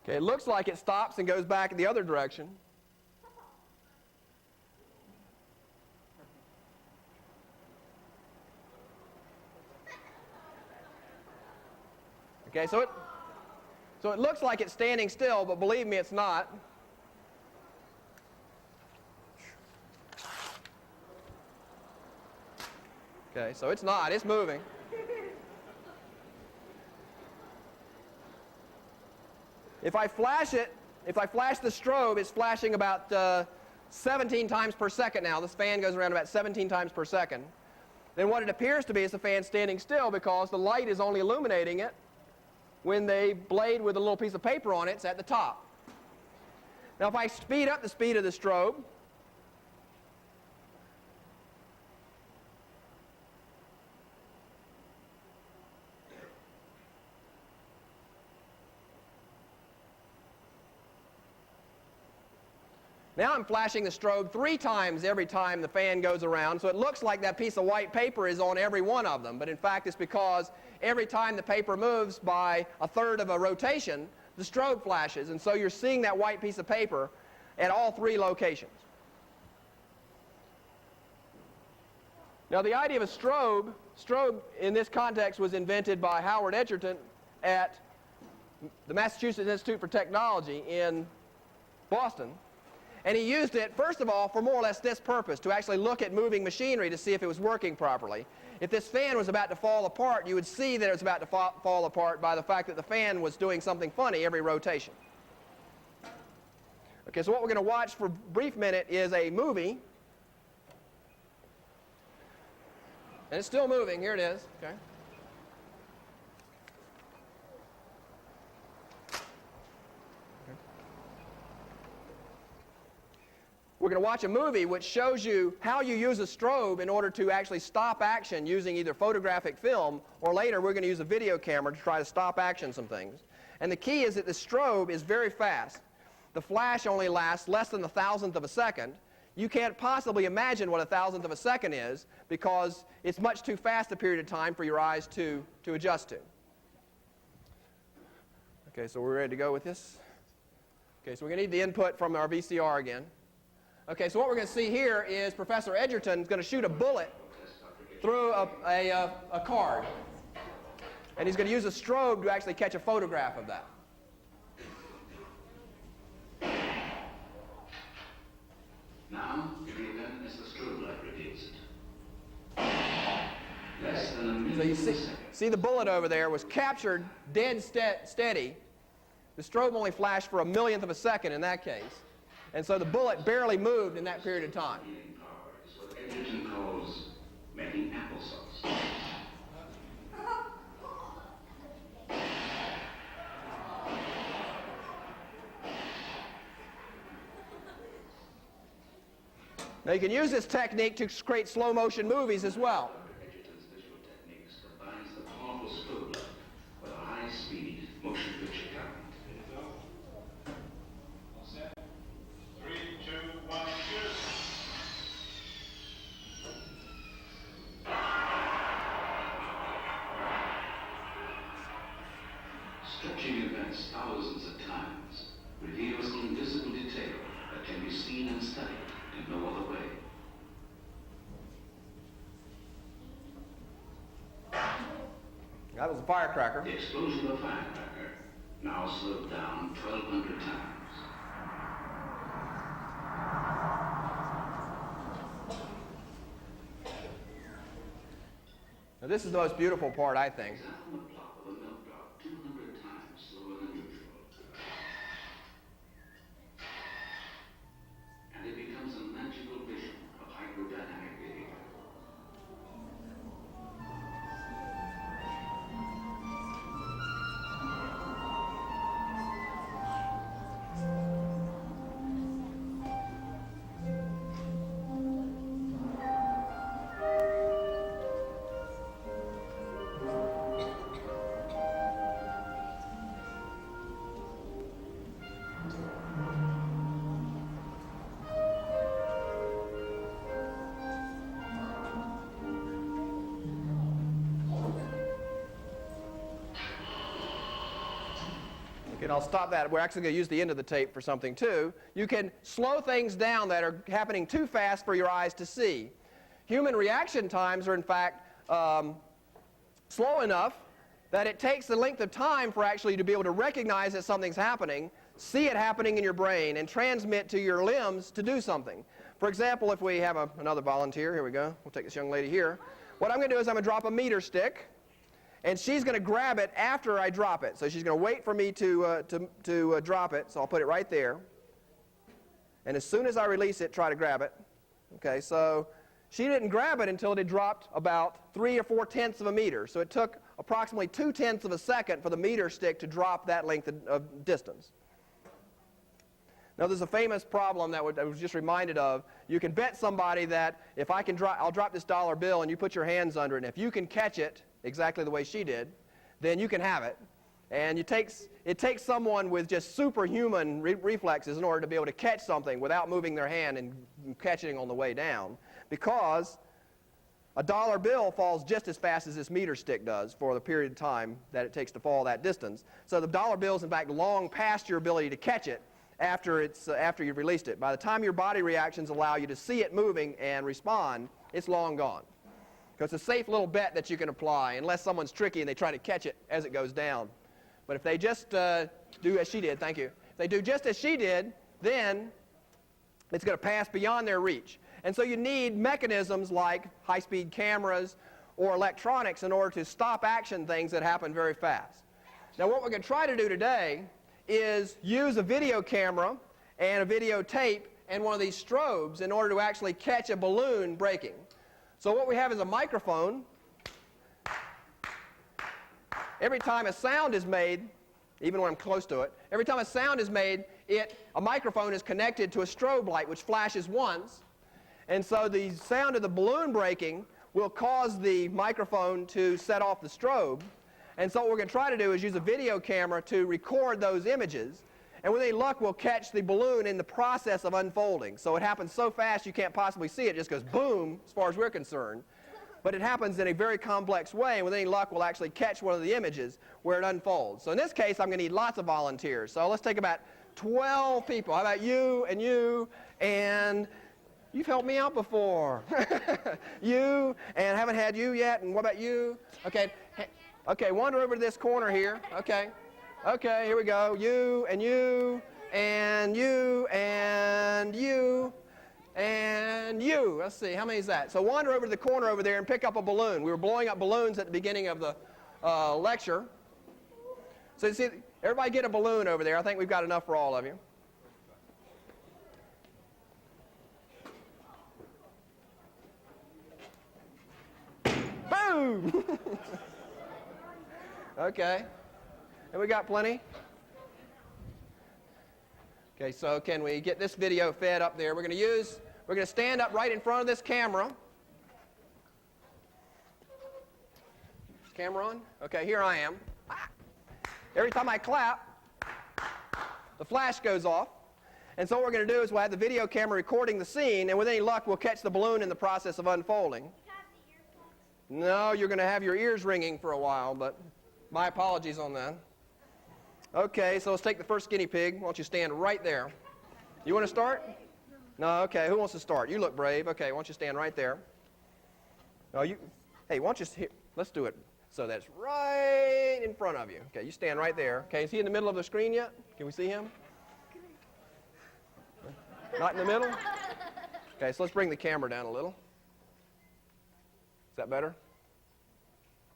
Okay, it looks like it stops and goes back in the other direction. Okay, so it looks like it's standing still, but believe me, it's not. Okay, so it's not. It's moving. If I flash the strobe, it's flashing about 17 times per second now. This fan goes around about 17 times per second. Then what it appears to be is the fan standing still because the light is only illuminating it when the blade with a little piece of paper on it's at the top. Now if I speed up the speed of the strobe, now I'm flashing the strobe 3 times every time the fan goes around, so it looks like that piece of white paper is on every one of them. But in fact, it's because every time the paper moves by 1/3 of a rotation, the strobe flashes. And so you're seeing that white piece of paper at all 3 locations. Now the idea of a strobe in this context was invented by Howard Edgerton at the Massachusetts Institute for Technology in Boston. And he used it, first of all, for more or less this purpose, to actually look at moving machinery to see if it was working properly. If this fan was about to fall apart, you would see that it was about to fall apart by the fact that the fan was doing something funny every rotation. Okay, so what we're going to watch for a brief minute is a movie. And it's still moving. Here it is. Okay. We're going to watch a movie which shows you how you use a strobe in order to actually stop action using either photographic film, or later we're going to use a video camera to try to stop action some things. And the key is that the strobe is very fast. The flash only lasts less than 1,000th of a second. You can't possibly imagine what 1,000th of a second is because it's much too fast a period of time for your eyes to adjust to. Okay, so we're ready to go with this. Okay, so we're going to need the input from our VCR again. Okay, so what we're going to see here is Professor Edgerton is going to shoot a bullet through a card. And he's going to use a strobe to actually catch a photograph of that. Now, even as the strobe light reveals it. Less than a million So you see the bullet over there was captured dead steady. The strobe only flashed for 1/1,000,000th of a second in that case. And so the bullet barely moved in that period of time. Power is what Edgerton calls making applesauce. Now you can use this technique to create slow motion movies as well. Edgerton's visual techniques combines the powerful strobe stretching events thousands of times, reveals invisible detail that can be seen and studied in no other way. That was a firecracker. The explosion of a firecracker, now slowed down 1,200 times. Now, this is the most beautiful part, I think. Examine the plot of a milk drop 200 times slower than usual. And it becomes a magical vision of hydrodynamic behavior. And I'll stop that. We're actually going to use the end of the tape for something too. You can slow things down that are happening too fast for your eyes to see. Human reaction times are in fact slow enough that it takes the length of time for actually to be able to recognize that something's happening, see it happening in your brain, and transmit to your limbs to do something. For example, if we have another volunteer, here we go. We'll take this young lady here. What I'm going to do is I'm going to drop a meter stick. And she's going to grab it after I drop it. So she's going to wait for me to drop it. So I'll put it right there. And as soon as I release it, try to grab it. Okay, so she didn't grab it until it had dropped about 3 or 4 tenths of a meter. So it took approximately 2 tenths of a second for the meter stick to drop that length of distance. Now there's a famous problem that I was just reminded of. You can bet somebody that if I'll drop this dollar bill and you put your hands under it, and if you can catch it exactly the way she did, then you can have it. And it takes someone with just superhuman reflexes in order to be able to catch something without moving their hand and catching it on the way down, because a dollar bill falls just as fast as this meter stick does for the period of time that it takes to fall that distance. So the dollar bill is in fact long past your ability to catch it after you've released it. By the time your body reactions allow you to see it moving and respond, it's long gone. Because it's a safe little bet that you can apply, unless someone's tricky and they try to catch it as it goes down. But if they just do as she did, thank you. If they do just as she did, then it's going to pass beyond their reach. And so you need mechanisms like high-speed cameras or electronics in order to stop action things that happen very fast. Now what we're going to try to do today is use a video camera and a videotape and one of these strobes in order to actually catch a balloon breaking. So what we have is a microphone. Every time a sound is made, even when I'm close to it, every time a sound is made, a microphone is connected to a strobe light which flashes once. And so the sound of the balloon breaking will cause the microphone to set off the strobe. And so what we're going to try to do is use a video camera to record those images. And with any luck, we'll catch the balloon in the process of unfolding. So it happens so fast you can't possibly see it. It just goes boom, as far as we're concerned. But it happens in a very complex way, and with any luck, we'll actually catch one of the images where it unfolds. So in this case, I'm going to need lots of volunteers. So let's take about 12 people. How about you, and you've helped me out before. You, and haven't had you yet, and what about you? Okay, wander over to this corner here. Okay, here we go. You, and you, and you, and you, and you. Let's see, how many is that? So wander over to the corner over there and pick up a balloon. We were blowing up balloons at the beginning of the lecture. So you see, everybody get a balloon over there. I think we've got enough for all of you. Boom! Okay. And we got plenty? Okay, so can we get this video fed up there? We're going to stand up right in front of this camera. Is camera on? Okay, here I am. Every time I clap, the flash goes off. And so what we're going to do is we'll have the video camera recording the scene, and with any luck, we'll catch the balloon in the process of unfolding. No, you're going to have your ears ringing for a while, but my apologies on that. Okay, so let's take the first guinea pig. Why don't you stand right there? You want to start? No, okay. Who wants to start? You look brave. Okay, why don't you stand right there? No, you. Hey, why don't you? Let's do it so that's right in front of you. Okay, you stand right there. Okay, is he in the middle of the screen yet? Can we see him? Not in the middle? Okay, so let's bring the camera down a little. Is that better?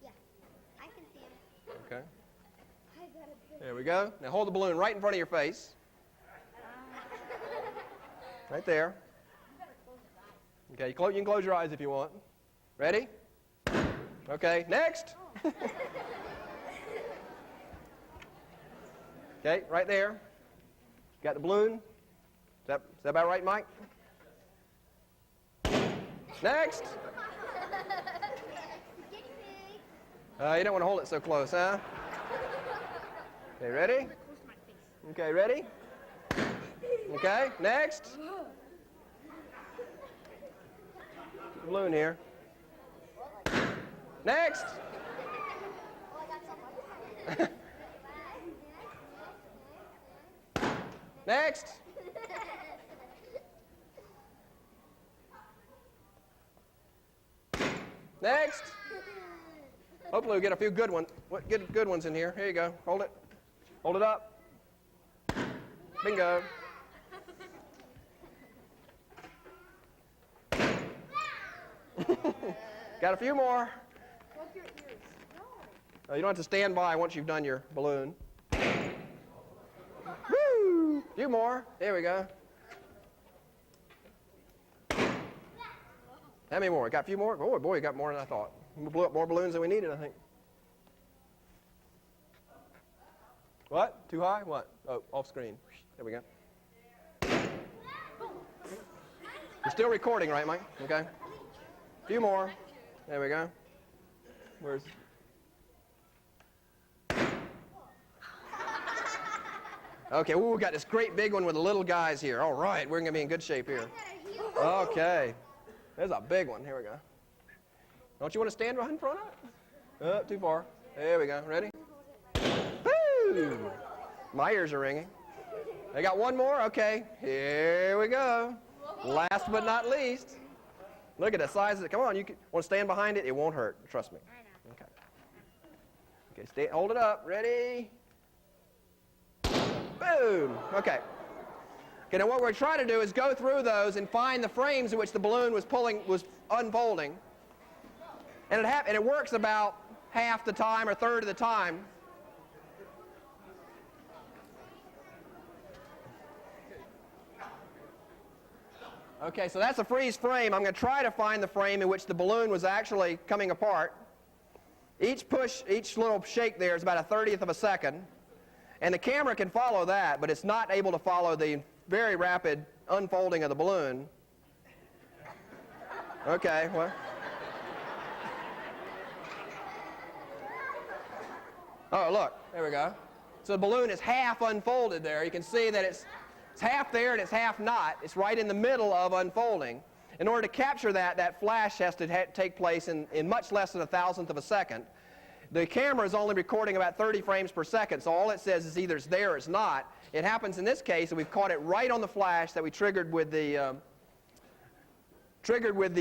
Yeah, I can see him. Okay. I got a big. There we go. Now hold the balloon right in front of your face. Right there. Okay, you can close your eyes if you want. Ready? Okay, next. Okay, right there. Got the balloon. Is that about right, Mike? Next. Guinea pig. You don't want to hold it so close, huh? Okay, ready? Okay, ready? Okay, next. Balloon here. Next. Oh, I got some. Next. Next. Hopefully we'll get a few good ones. Get good ones in here. Here you go. Hold it. Hold it up. Bingo. Got a few more. Rub your ears. No. You don't have to stand by once you've done your balloon. Woo! A few more. There we go. How many more? Got a few more? Oh, boy, you got more than I thought. We blew up more balloons than we needed, I think. What? Too high? What? Oh, off screen. There we go. You're still recording, right, Mike? Okay. A few more. There we go. Where's... Okay, ooh, we got this great big one with the little guys here. All right, we're going to be in good shape here. Okay. There's a big one. Here we go. Don't you want to stand right in front of it? Oh, too far. There we go. Ready? Woo! My ears are ringing. I got one more? Okay. Here we go. Last but not least. Look at the size of it. Come on, you want to stand behind it? It won't hurt. Trust me. Okay. Okay, hold it up. Ready? Boom. Okay. Okay, now what we're trying to do is go through those and find the frames in which the balloon was unfolding. And it works about half the time or third of the time. Okay, so that's a freeze frame. I'm going to try to find the frame in which the balloon was actually coming apart. Each little shake there is about a 30th of a second. And the camera can follow that, but it's not able to follow the very rapid unfolding of the balloon. Okay, well. Oh, look, there we go. So the balloon is half unfolded there. You can see that it's half there and it's half not. It's right in the middle of unfolding. In order to capture that, that flash has to take place in much less than a thousandth of a second. The camera is only recording about 30 frames per second, so all it says is either it's there or it's not. It happens in this case that we've caught it right on the flash that we triggered with the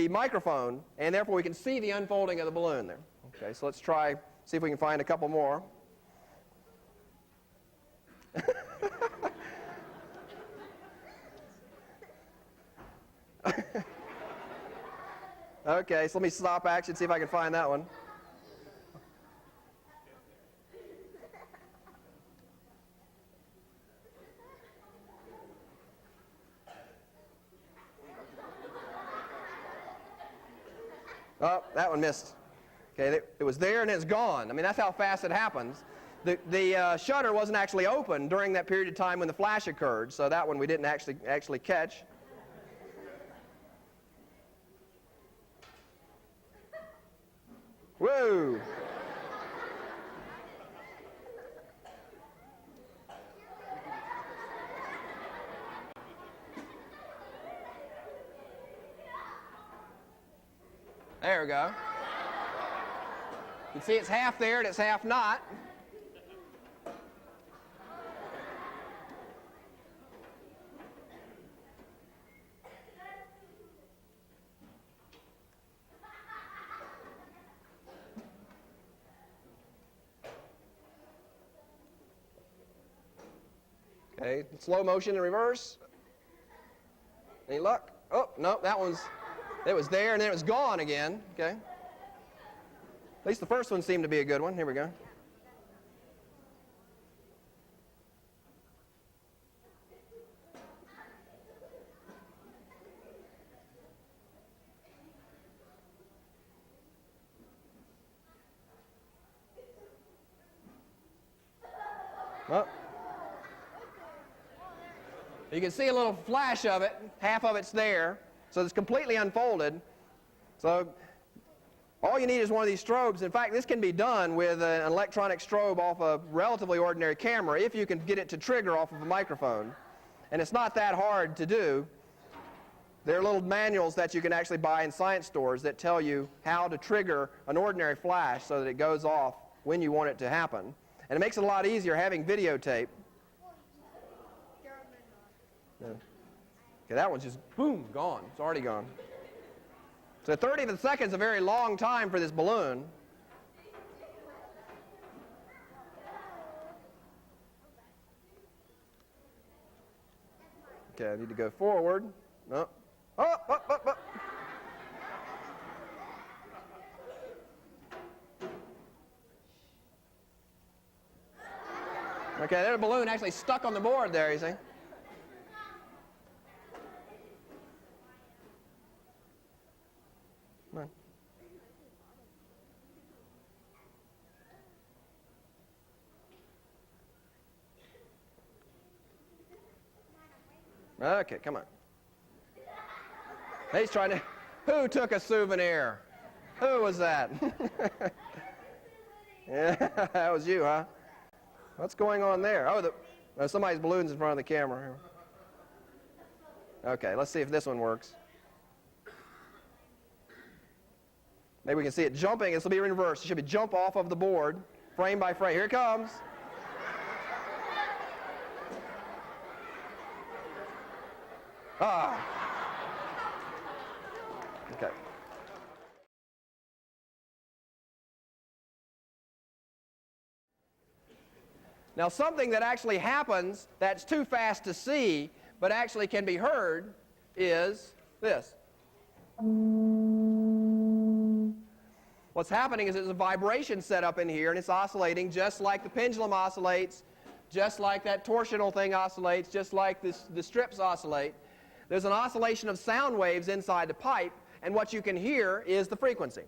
microphone, and therefore we can see the unfolding of the balloon there. Okay, so let's try, see if we can find a couple more. Okay, so let me stop action, see if I can find that one. Oh, that one missed. Okay, it was there and it's gone. I mean, that's how fast it happens. The shutter wasn't actually open during that period of time when the flash occurred, so that one we didn't actually catch. Whoa! There we go. You can see it's half there and it's half not. Okay, slow motion in reverse. Any luck? Oh, no, it was there and then it was gone again. Okay. At least the first one seemed to be a good one. Here we go. Well, you can see a little flash of it. Half of it's there. So it's completely unfolded. So all you need is one of these strobes. In fact, this can be done with an electronic strobe off a relatively ordinary camera if you can get it to trigger off of a microphone. And it's not that hard to do. There are little manuals that you can actually buy in science stores that tell you how to trigger an ordinary flash so that it goes off when you want it to happen. And it makes it a lot easier having videotape. Yeah. Okay, that one's just, boom, gone. It's already gone. So 30th of a second is a very long time for this balloon. Okay, I need to go forward. No. Up, up, up, up. Okay, there's a balloon actually stuck on the board there, you see. Come on. Okay, come on. He's trying to... Who took a souvenir? Who was that? Yeah, that was you, huh? What's going on there? Oh, somebody's balloon's in front of the camera. Okay, let's see if this one works. Maybe we can see it jumping. This will be in reverse. It should be jump off of the board, frame by frame. Here it comes. Ah. Okay. Now, something that actually happens that's too fast to see, but actually can be heard, is this. What's happening is there's a vibration set up in here, and it's oscillating just like the pendulum oscillates, just like that torsional thing oscillates, just like the strips oscillate. There's an oscillation of sound waves inside the pipe, and what you can hear is the frequency.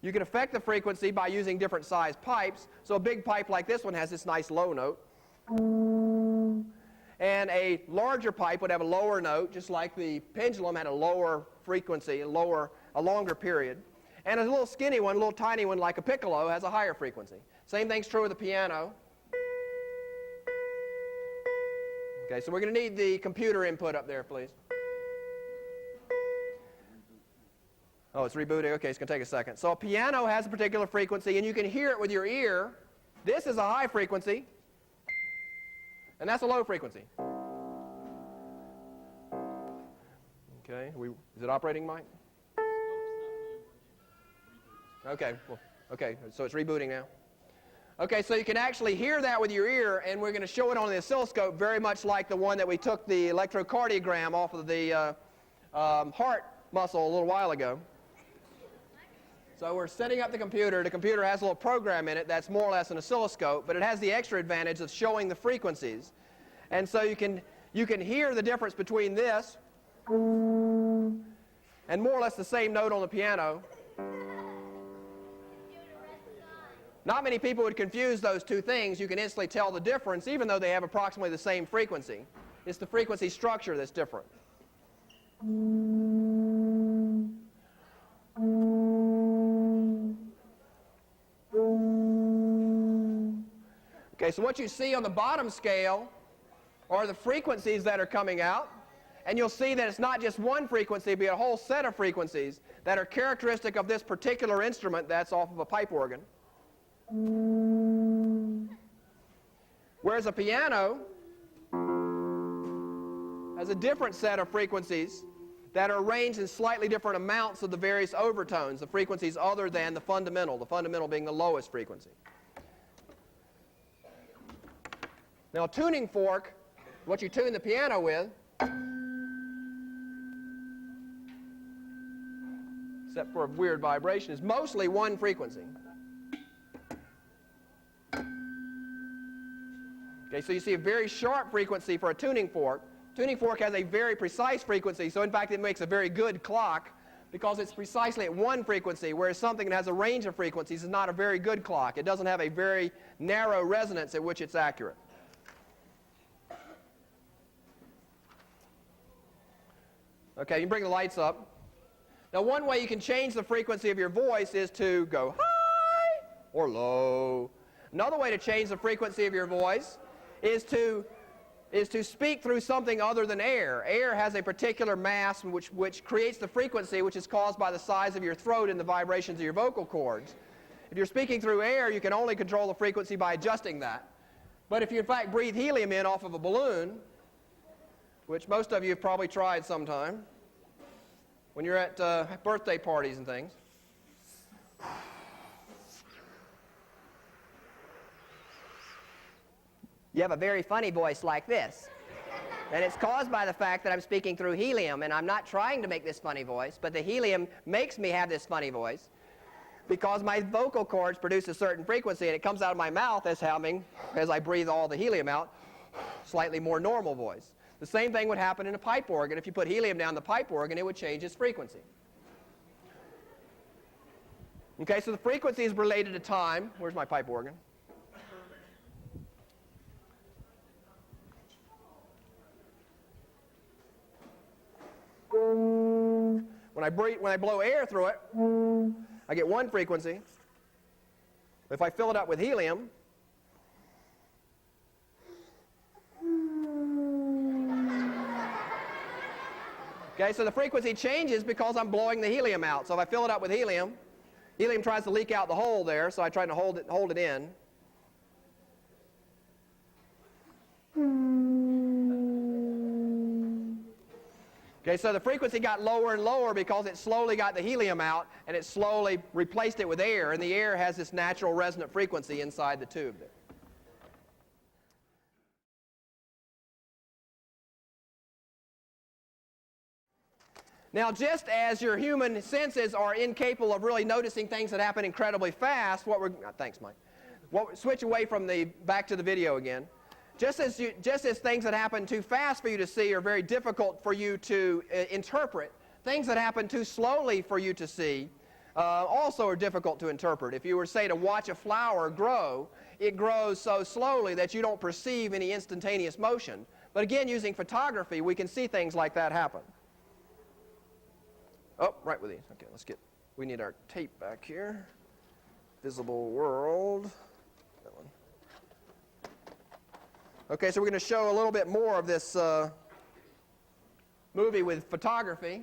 You can affect the frequency by using different size pipes. So a big pipe like this one has this nice low note. And a larger pipe would have a lower note, just like the pendulum had a lower frequency, a longer period. And a little skinny one, a little tiny one like a piccolo has a higher frequency. Same thing's true with the piano. Okay, so we're going to need the computer input up there, please. Oh, it's rebooting. Okay, it's going to take a second. So a piano has a particular frequency, and you can hear it with your ear. This is a high frequency, and that's a low frequency. Okay, is it operating, Mike? Okay, well, okay, so it's rebooting now. Okay, so you can actually hear that with your ear, and we're going to show it on the oscilloscope very much like the one that we took the electrocardiogram off of the heart muscle a little while ago. So we're setting up the computer. The computer has a little program in it that's more or less an oscilloscope, but it has the extra advantage of showing the frequencies. And so you can hear the difference between this and more or less the same note on the piano. Not many people would confuse those two things. You can instantly tell the difference even though they have approximately the same frequency. It's the frequency structure that's different. Okay, so what you see on the bottom scale are the frequencies that are coming out, and you'll see that it's not just one frequency, but a whole set of frequencies that are characteristic of this particular instrument that's off of a pipe organ. Whereas a piano has a different set of frequencies that are arranged in slightly different amounts of the various overtones, the frequencies other than the fundamental being the lowest frequency. Now, a tuning fork, what you tune the piano with, except for a weird vibration, is mostly one frequency. Okay, so you see a very sharp frequency for a tuning fork. Tuning fork has a very precise frequency, so in fact it makes a very good clock because it's precisely at one frequency, whereas something that has a range of frequencies is not a very good clock. It doesn't have a very narrow resonance at which it's accurate. Okay, you can bring the lights up. Now, one way you can change the frequency of your voice is to go high or low. Another way to change the frequency of your voice is to speak through something other than air. Air has a particular mass which creates the frequency, which is caused by the size of your throat and the vibrations of your vocal cords. If you're speaking through air, you can only control the frequency by adjusting that. But if you in fact breathe helium in off of a balloon, which most of you have probably tried sometime, when you're at birthday parties and things. You have a very funny voice like this. And it's caused by the fact that I'm speaking through helium, and I'm not trying to make this funny voice, but the helium makes me have this funny voice because my vocal cords produce a certain frequency, and it comes out of my mouth as having, as I breathe all the helium out, slightly more normal voice. The same thing would happen in a pipe organ. If you put helium down the pipe organ, it would change its frequency. Okay, so the frequency is related to time. Where's my pipe organ? When I blow air through it, I get one frequency. If I fill it up with helium, okay, so the frequency changes because I'm blowing the helium out. So if I fill it up with helium, helium tries to leak out the hole there, so I try to hold it in. Okay, so the frequency got lower and lower because it slowly got the helium out, and it slowly replaced it with air, and the air has this natural resonant frequency inside the tube there. Now, just as your human senses are incapable of really noticing things that happen incredibly fast, thanks, Mike. Switch away from back to the video again. Just as things that happen too fast for you to see are very difficult for you to interpret, things that happen too slowly for you to see also are difficult to interpret. If you were, say, to watch a flower grow, it grows so slowly that you don't perceive any instantaneous motion. But again, using photography, we can see things like that happen. Oh, right with these. Okay, we need our tape back here. Visible world. That one. Okay, so we're going to show a little bit more of this movie with photography.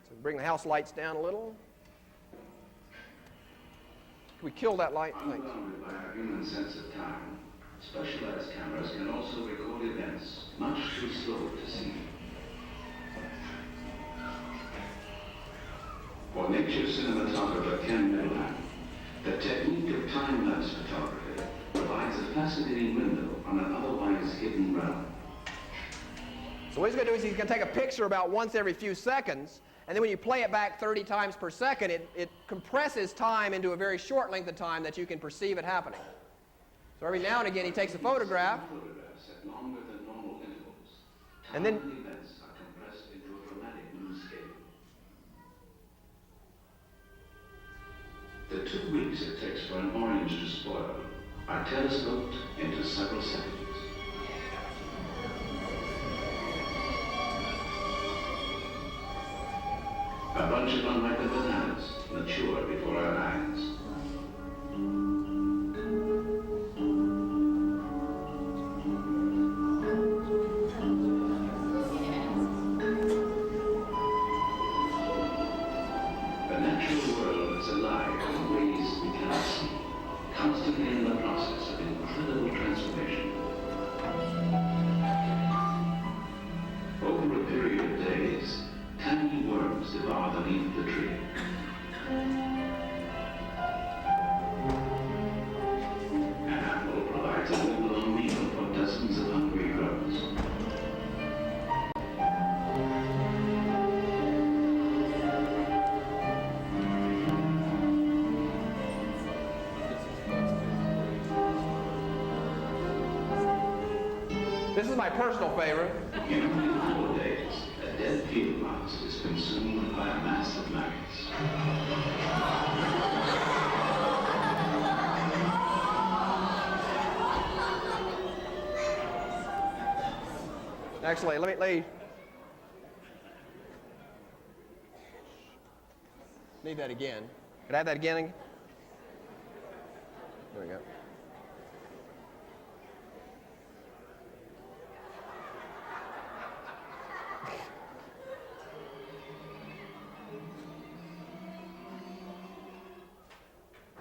So bring the house lights down a little. Can we kill that light? Thanks. Unbounded by our human sense of time, specialized cameras can also record events much too slow to see. For nature cinematographer Ken Middleman, the technique of time-lapse photography provides a fascinating window on an otherwise hidden realm. So what he's going to do is he's going to take a picture about once every few seconds, and then when you play it back 30 times per second, it compresses time into a very short length of time that you can perceive it happening. So every now and again he takes a photograph, Photographs at longer than normal intervals. and then Time events are compressed into a dramatic new scale. The 2 weeks it takes for an orange to spoil are telescoped into several seconds. A bunch of unripe bananas mature before our eyes. The natural world is alive in ways we cannot see, constantly in the process of incredible transformation. Over a period of days, tiny worms devour the leaf of the tree. my personal favorite. In only 4 days, a dead field mouse is consumed by a mass of maggots. Actually, let me need that again. Could I have that again? There we go.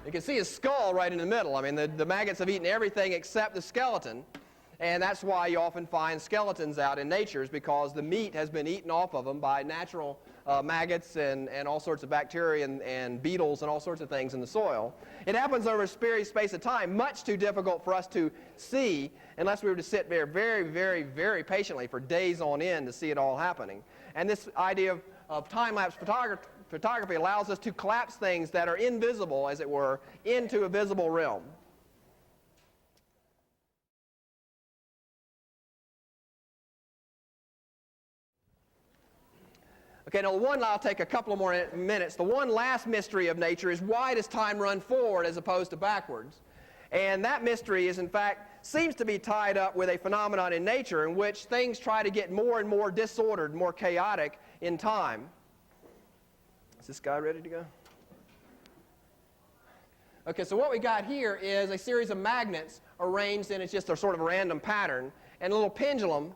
You can see his skull right in the middle. I mean, the maggots have eaten everything except the skeleton. And that's why you often find skeletons out in nature, is because the meat has been eaten off of them by natural maggots and all sorts of bacteria and beetles and all sorts of things in the soil. It happens over a space of time, much too difficult for us to see unless we were to sit there very, very, very patiently for days on end to see it all happening. And this idea of time-lapse photography allows us to collapse things that are invisible, as it were, into a visible realm. Okay, now the one I'll take a couple of more minutes. The one last mystery of nature is, why does time run forward as opposed to backwards? And that mystery is, in fact, seems to be tied up with a phenomenon in nature in which things try to get more and more disordered, more chaotic in time. Is this guy ready to go? Okay, so what we got here is a series of magnets arranged in just a sort of a random pattern, and a little pendulum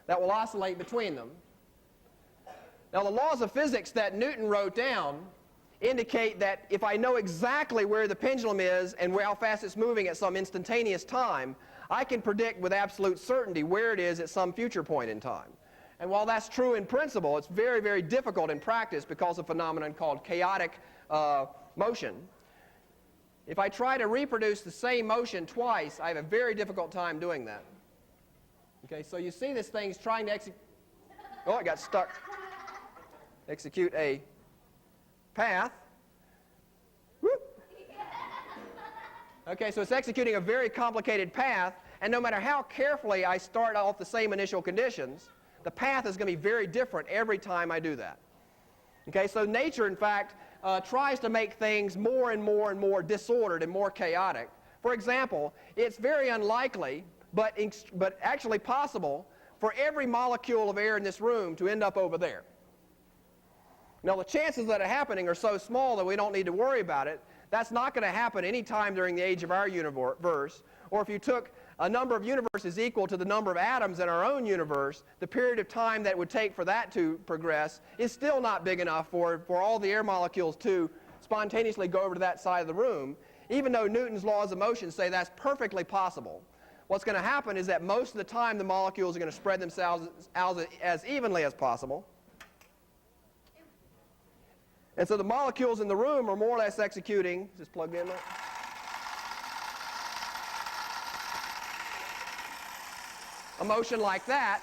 that will oscillate between them. Now, the laws of physics that Newton wrote down indicate that if I know exactly where the pendulum is and how fast it's moving at some instantaneous time, I can predict with absolute certainty where it is at some future point in time. And while that's true in principle, it's very, very difficult in practice because of a phenomenon called chaotic motion. If I try to reproduce the same motion twice, I have a very difficult time doing that. Okay, so you see this thing's trying to execute. Oh, it got stuck. Execute a path. Whoop. Okay, so it's executing a very complicated path, and no matter how carefully I start off the same initial conditions, the path is going to be very different every time I do that. Okay, so nature, in fact, tries to make things more and more and more disordered and more chaotic. For example, it's very unlikely, but actually possible, for every molecule of air in this room to end up over there. Now, the chances that are happening are so small that we don't need to worry about it. That's not going to happen any time during the age of our universe. Or if you took a number of universes equal to the number of atoms in our own universe, the period of time that it would take for that to progress is still not big enough for all the air molecules to spontaneously go over to that side of the room, even though Newton's laws of motion say that's perfectly possible. What's going to happen is that most of the time the molecules are going to spread themselves out as evenly as possible. And so the molecules in the room are more or less executing. Is this plugged in, Mike? A motion like that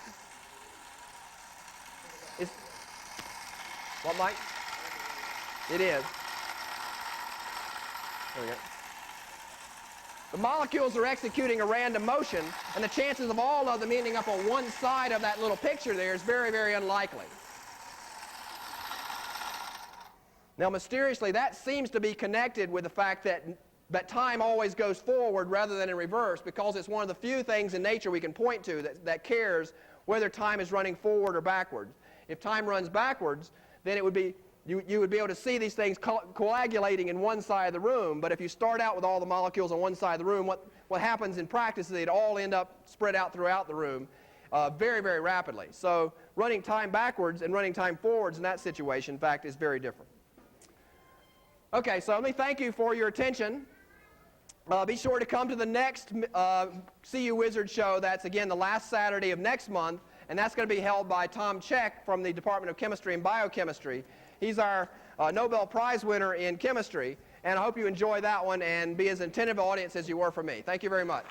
is. What, Mike? It is. There we go. The molecules are executing a random motion, and the chances of all of them ending up on one side of that little picture there is very, very unlikely. Now, mysteriously, that seems to be connected with the fact that time always goes forward rather than in reverse, because it's one of the few things in nature we can point to that cares whether time is running forward or backwards. If time runs backwards, then it would be, you would be able to see these things coagulating in one side of the room, but if you start out with all the molecules on one side of the room, what happens in practice is they'd all end up spread out throughout the room very, very rapidly. So running time backwards and running time forwards in that situation, in fact, is very different. Okay, so let me thank you for your attention. Be sure to come to the next CU Wizard show. That's, again, the last Saturday of next month, and that's going to be held by Tom Check from the Department of Chemistry and Biochemistry. He's our Nobel Prize winner in chemistry, and I hope you enjoy that one and be as attentive an audience as you were for me. Thank you very much.